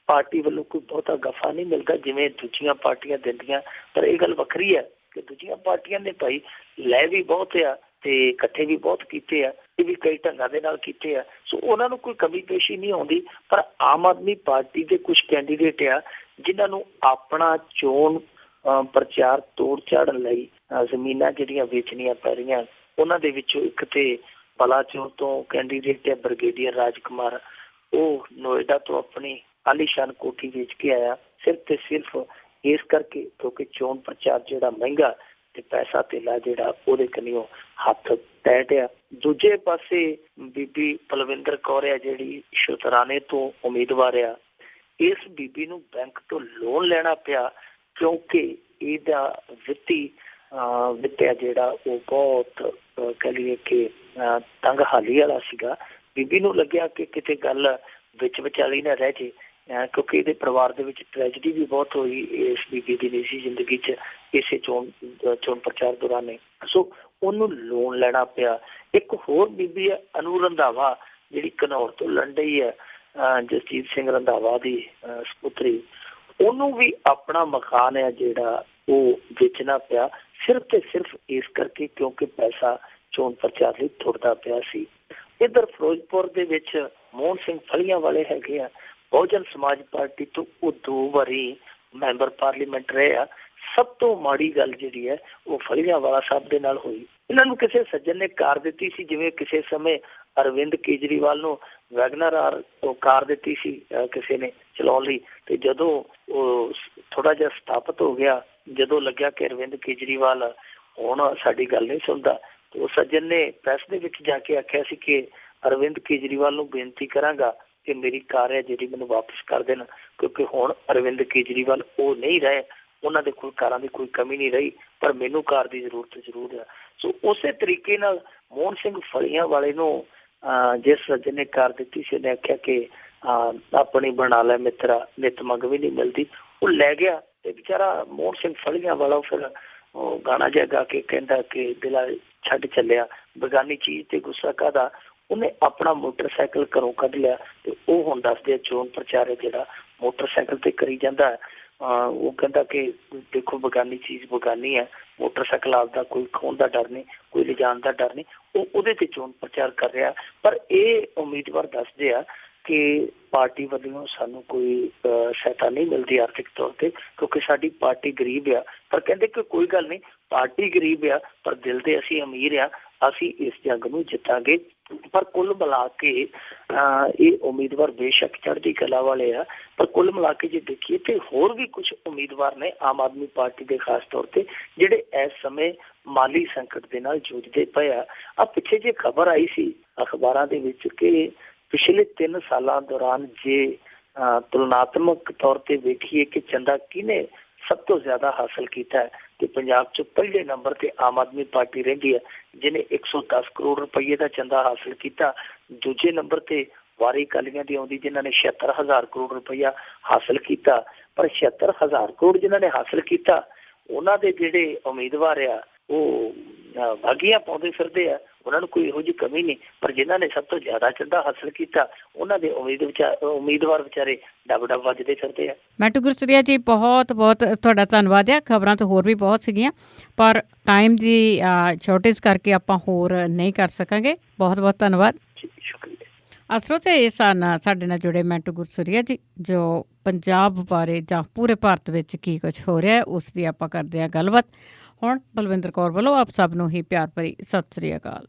ਪਾਰਟੀ ਵੱਲੋਂ ਕੋਈ ਬਹੁਤਾ ਗਫਾ ਨਹੀਂ ਮਿਲਦਾ ਜਿਵੇਂ ਦੂਜੀਆਂ ਪਾਰਟੀਆਂ ਦਿੰਦੀਆਂ। ਪਰ ਇਹ ਗੱਲ ਵੱਖਰੀ ਹੈ ਕਿ ਦੂਜੀਆਂ ਪਾਰਟੀਆਂ ਨੇ ਭਾਈ ਲੈ ਵੀ ਬਹੁਤ ਆ ਤੇ ਇਕੱਠੇ ਵੀ ਬਹੁਤ ਕੀਤੇ ਆ, ਇਹ ਵੀ ਕਈ ਢੰਗਾਂ ਦੇ ਨਾਲ ਕੀਤੇ ਆ, ਸੋ ਉਹਨਾਂ ਨੂੰ ਕੋਈ ਕਮੀ ਪੇਸ਼ੀ ਨਹੀਂ ਆਉਂਦੀ। ਪਰ ਆਮ ਆਦਮੀ ਪਾਰਟੀ ਦੇ ਕੁਝ ਕੈਂਡੀਡੇਟ ਆ ਜਿਨ੍ਹਾਂ ਨੂੰ ਆਪਣਾ ਚੋਣ ਪ੍ਰਚਾਰ ਤੋੜ ਚਾੜਨ ਲਈ ਜ਼ਮੀਨਾਂ ਜਿਹੜੀਆਂ ਵੇਚਣੀਆਂ ਪੈ ਰਹੀਆਂ। ਉਹਨਾਂ ਦੇ ਵਿੱਚੋਂ ਇੱਕ ਤੇ ਬਲਾਚੌਰ ਤੋਂ ਕੈਂਡੀਡੇਟ ਹੈ ਬ੍ਰਿਗੇਡੀਅਰ ਰਾਜਕੁਮਾਰ। ਉਹ ਨੋਇਡਾ ਤੋਂ ਆਪਣੀ ਆਲੀਸ਼ਾਨ ਕੋਠੀ ਵੇਚ ਕੇ ਆਇਆ ਸਿਰਫ ਤੇ ਸਿਰਫ ਇਸ ਕਰਕੇ ਕਿਉਂਕਿ ਚੋਣ ਪ੍ਰਚਾਰ ਜਿਹੜਾ ਮਹਿੰਗਾ ਤੇ ਪੈਸਾ ਧੇਲਾ ਜਿਹੜਾ ਉਹਦੇ ਕਨੀਓ ਹੱਥ ਟੈਟ ਆ। ਦੂਜੇ ਪਾਸੇ ਬੀਬੀ ਪਲਵਿੰਦਰ ਕੌਰ ਆ ਜਿਹੜੀ ਸ਼ੁਤਰਾਣੇ ਤੋਂ ਉਮੀਦਵਾਰ ਆ। ਇਸ ਬੀਬੀ ਨੂੰ ਬੈਂਕ ਤੋਂ ਲੋਨ ਲੈਣਾ ਪਿਆ ਕਿਉਂਕਿ ਇਹਦਾ ਵਿੱਤਿਆ ਜਿਹੜਾ ਉਹ ਬਹੁਤ ਕਹਿ ਲਈਏ ਕਿ ਤੰਗ ਹਾਲੀ ਵਾਲਾ ਸੀਗਾ। ਬੀਬੀ ਨੂੰ ਲੱਗਿਆ ਕਿ ਕਿਤੇ ਗੱਲ ਵਿੱਚ ਵਿਚਾਲੀ ਨਾ ਰਹਿ ਜੇ, ਕਿਉਂਕਿ ਇਹਦੇ ਪਰਿਵਾਰ ਦੇ ਵਿੱਚ ਟ੍ਰੈਜਡੀ ਵੀ ਬਹੁਤ ਹੋਈ ਇਸ ਬੀਬੀ ਦੀ ਨਿੱਜੀ ਜ਼ਿੰਦਗੀ 'ਚ ਇਸੇ ਚੋਣ ਪ੍ਰਚਾਰ ਦੌਰਾਨ। ਸੋ ਉਹਨੂੰ ਲੋਨ ਲੈਣਾ ਪਿਆ। ਇੱਕ ਹੋਰ ਬੀਬੀ ਹੈ ਅਨੂ ਰੰਧਾਵਾ ਜਿਹੜੀ ਘਨੌਰ ਤੋਂ ਲੜ ਰਹੀ ਹੈ, ਜਸਜੀਤ ਸਿੰਘ ਰੰਧਾਵਾ ਦੀ ਸਪੁੱਤਰੀ। ਉਹਨੂੰ ਵੀ ਆਪਣਾ ਮਕਾਨ ਹੈ ਜਿਹੜਾ ਉਹ ਵੇਚਣਾ ਪਿਆ ਸਿਰਫ ਤੇ ਸਿਰਫ ਇਸ ਕਰਕੇ ਕਿਉਂਕਿ ਪੈਸਾ ਚੋਣ ਪ੍ਰਚਾਰ ਲਈ ਥੁੜਦਾ ਪਿਆ ਸੀ। ਇੱਧਰ ਫਿਰੋਜ਼ਪੁਰ ਦੇ ਵਿੱਚ ਮੋਹਨ ਸਿੰਘ ਫਲੀਆਂ ਵਾਲੇ ਹੈਗੇ ਆ, ਬਹੁਜਨ ਸਮਾਜ ਪਾਰਟੀ ਤੋਂ ਉਹ 2 ਵਾਰੀ ਮੈਂਬਰ ਪਾਰਲੀਮੈਂਟ ਰਹੇ ਆ। ਸਭ ਤੋਂ ਮਾੜੀ ਗੱਲ ਜਿਹੜੀ ਹੈ ਉਹ ਫਲੀਆਂ ਵਾਲਾ ਸਾਹਿਬ ਦੇ ਨਾਲ ਹੋਈ। ਇਹਨਾਂ ਨੂੰ ਕਿਸੇ ਸੱਜਣ ਨੇ ਕਾਰ ਦਿੱਤੀ ਸੀ, ਜਿਵੇਂ ਕਿਸੇ ਸਮੇਂ ਅਰਵਿੰਦ ਕੇਜਰੀਵਾਲ ਨੂੰ ਵੈਗਨਰ ਉਹ ਕਾਰ ਦਿੱਤੀ ਸੀ ਕਿਸੇ ਨੇ ਚਲਾਉਣ ਲਈ। ਤੇ ਜਦੋਂ ਉਹ ਥੋੜਾ ਜਿਹਾ ਸਥਾਪਿਤ ਹੋ ਗਿਆ, ਜਦੋਂ ਲੱਗਿਆ ਕਿ ਅਰਵਿੰਦ ਕੇਜਰੀਵਾਲ ਹੁਣ ਸਾਡੀ ਗੱਲ ਨਹੀਂ ਸੁਣਦਾ, ਤੇ ਉਹ ਸੱਜਣ ਨੇ ਪ੍ਰੈਸ ਦੇ ਵਿੱਚ ਜਾ ਕੇ ਆਖਿਆ ਸੀ ਕਿ ਅਰਵਿੰਦ ਕੇਜਰੀਵਾਲ ਨੂੰ ਬੇਨਤੀ ਕਰਾਂਗਾ ਕਿ ਮੇਰੀ ਕਾਰ ਹੈ ਜਿਹੜੀ ਮੈਨੂੰ ਵਾਪਸ ਕਰ ਦੇਣ, ਕਿਉਂਕਿ ਹੁਣ ਅਰਵਿੰਦ ਕੇਜਰੀਵਾਲ ਉਹ ਨਹੀਂ ਰਹੇ, ਉਹਨਾਂ ਦੇ ਕੋਲ ਕਾਰਾਂ ਦੀ ਕੋਈ ਕਮੀ ਨਹੀਂ ਰਹੀ, ਪਰ ਮੈਨੂੰ ਕਾਰ ਦੀ ਜ਼ਰੂਰਤ ਜ਼ਰੂਰ ਹੈ। ਸੋ ਉਸੇ ਤਰੀਕੇ ਨਾਲ ਮੋਹਨ ਸਿੰਘ ਫਲੀਆਂ ਵਾਲੇ ਨੂੰ ਜਿਸ ਸੱਜਣ ਨੇ ਕਾਰ ਦਿੱਤੀ ਸੀ ਉਹਨੇ ਆਖਿਆ ਕਿ ਆਪਣੀ ਬਣਾ ਲੈ ਮਿੱਤਰਾ, ਨਿੱਤ ਮੰਗ ਵੀ ਨਹੀਂ ਮਿਲਦੀ। ਉਹ ਲੈ ਗਿਆ ਤੇ ਵਿਚਾਰਾ ਮੋਹਨ ਸਿੰਘ ਫਲੀਆਂ ਵਾਲਾ ਫਿਰ ਉਹ ਗਾਣਾ ਜਿਹਾ ਗਾ ਕੇ ਕਹਿੰਦਾ ਕਿ ਦਿਲਾ ਛੱਡ ਚੱਲਿਆ, ਬੇਗਾਨੀ ਚੀਜ਼ ਤੇ ਗੁੱਸਾ ਕਾਹਦਾ। ਉਹਨੇ ਆਪਣਾ ਮੋਟਰਸਾਈਕਲ ਘਰੋਂ ਕੱਢ ਲਿਆ ਤੇ ਉਹ ਹੁਣ ਦੱਸਦੇ ਆ ਚੋਣ ਪ੍ਰਚਾਰ ਹੈ ਜਿਹੜਾ ਮੋਟਰਸਾਈਕਲ ਤੇ ਕਰੀ ਜਾਂਦਾ ਹੈ। ਉਹ ਕਹਿੰਦਾ ਕਿ ਦੇਖੋ ਬਗਾਨੀ ਚੀਜ਼ ਬਗਾਨੀ ਹੈ, ਮੋਟਰਸਾਈਕਲ ਆਪਦਾ ਕੋਈ ਖੋਹਣ ਦਾ ਡਰ ਨਹੀਂ, ਕੋਈ ਲਿਜਾਣ ਦਾ ਡਰ ਨਹੀਂ, ਉਹ ਉਹਦੇ ਤੇ ਚੋਣ ਪ੍ਰਚਾਰ ਕਰ ਰਿਹਾ। ਪਰ ਇਹ ਉਮੀਦਵਾਰ ਦੱਸਦੇ ਆ ਕਿ ਪਾਰਟੀ ਵੱਲੋਂ ਸਾਨੂੰ ਕੋਈ ਸਹਾਇਤਾ ਨਹੀਂ ਮਿਲਦੀ ਆਰਥਿਕ ਤੌਰ ਤੇ, ਕਿਉਂਕਿ ਸਾਡੀ ਪਾਰਟੀ ਗਰੀਬ ਆ। ਪਰ ਕਹਿੰਦੇ ਕਿ ਕੋਈ ਗੱਲ ਨਹੀਂ, ਪਾਰਟੀ ਗਰੀਬ ਆ ਪਰ ਦਿਲ ਦੇ ਅਸੀਂ ਅਮੀਰ ਆ, ਅਸੀਂ ਇਸ ਜੰਗ ਨੂੰ ਜਿੱਤਾਂਗੇ। ਪਰ ਕੁੱਲ ਮਿਲਾ ਕੇ ਇਹ ਉਮੀਦਵਾਰ ਬੇਸ਼ੱਕ ਚੜ੍ਹਦੀ ਕਲਾ ਵਾਲੇ ਆ, ਪਰ ਕੁੱਲ ਮਿਲਾ ਕੇ ਜੇ ਦੇਖੀਏ ਤੇ ਹੋਰ ਵੀ ਕੁਝ ਉਮੀਦਵਾਰ ਨੇ ਆਮ ਆਦਮੀ ਪਾਰਟੀ ਦੇ ਖਾਸ ਤੌਰ ਤੇ ਜਿਹੜੇ ਇਸ ਸਮੇਂ ਮਾਲੀ ਸੰਕਟ ਦੇ ਨਾਲ ਜੂਝਦੇ ਪਏ ਆ। ਪਿੱਛੇ ਜੇ ਖਬਰ ਆਈ ਸੀ ਅਖਬਾਰਾਂ ਦੇ ਵਿੱਚ ਕਿ ਪਿਛਲੇ 3 ਸਾਲਾਂ ਦੌਰਾਨ ਜੇ ਤੁਲਨਾਤਮਕ ਤੌਰ ਤੇ ਵੇਖੀਏ ਕਿ ਚੰਦਾ ਕਿਹਨੇ ਸਭ ਤੋਂ ਜ਼ਿਆਦਾ ਹਾਸਲ ਕੀਤਾ ਹੈ ਤੇ ਪੰਜਾਬ 'ਚ ਪਹਿਲੇ ਨੰਬਰ ਤੇ ਆਮ ਆਦਮੀ ਪਾਰਟੀ ਰਹਿੰਦੀ ਹੈ, ਜਿਹਨੇ 110 ਕਰੋੜ ਰੁਪਏ ਦਾ ਚੰਦਾ ਹਾਸਲ ਕੀਤਾ। ਦੂਜੇ ਨੰਬਰ ਤੇ ਵਾਰੀ ਅਕਾਲੀਆਂ ਦੀ ਆਉਂਦੀ, ਜਿਨ੍ਹਾਂ ਨੇ 76,000 ਕਰੋੜ ਰੁਪਇਆ ਹਾਸਲ ਕੀਤਾ। ਪਰ 76,000 ਕਰੋੜ ਜਿਨ੍ਹਾਂ ਨੇ ਹਾਸਲ ਕੀਤਾ, ਉਹਨਾਂ ਦੇ ਜਿਹੜੇ ਉਮੀਦਵਾਰ ਆ ਉਹ ਬਾਗੀਆਂ ਪਾਉਂਦੇ ਫਿਰਦੇ ਆ, ਉਹਨਾਂ ਨੂੰ ਕੋਈ ਇਹੋ ਜਿਹੀ ਕਮੀ ਨਹੀਂ। ਪਰ ਜਿਨ੍ਹਾਂ ਨੇ ਸਭ ਤੋਂ ਜ਼ਿਆਦਾ ਚੰਦਾ ਹਾਸਲ ਕੀਤਾ, ਉਹਨਾਂ ਦੇ ਉਮੀਦਵਾਰ ਵਿਚਾਰੇ ਡੱਬ ਡੱਬ ਵੱਜਦੇ ਫਿਰਦੇ ਆ। ਮੈਂਟੂ ਗੁਰਸਰੀਆ ਜੀ, ਬਹੁਤ ਬਹੁਤ ਤੁਹਾਡਾ ਧੰਨਵਾਦ ਆ। ਖਬਰਾਂ ਤਾਂ ਹੋਰ ਵੀ ਬਹੁਤ ਸੀਗੀਆਂ, ਪਰ ਟਾਈਮ ਦੀ ਸ਼ਾਰਟੇਜ ਕਰਕੇ ਆਪਾਂ ਹੋਰ ਨਹੀਂ ਕਰ ਸਕਾਂਗੇ। ਬਹੁਤ ਬਹੁਤ ਧੰਨਵਾਦ। ਸ਼ੁਕਰੀਆ। ਸਰੋਤੇ, ਇਹ ਸਨ ਸਾਡੇ ਨਾਲ ਜੁੜੇ ਮੈਂਟੂ ਗੁਰਸਰੀਆ ਜੀ, ਜੋ ਪੰਜਾਬ ਬਾਰੇ ਜਾਂ ਪੂਰੇ ਭਾਰਤ ਵਿੱਚ ਕੀ ਕੁਝ ਹੋ ਰਿਹਾ ਉਸ ਦੀ ਆਪਾਂ ਕਰਦੇ ਹਾਂ ਗੱਲਬਾਤ। ਹੁਣ ਬਲਵਿੰਦਰ ਕੌਰ ਵੱਲੋਂ ਆਪ ਸਭ ਨੂੰ ਹੀ ਪਿਆਰ ਭਰੀ ਸਤਿ ਸ੍ਰੀ ਅਕਾਲ।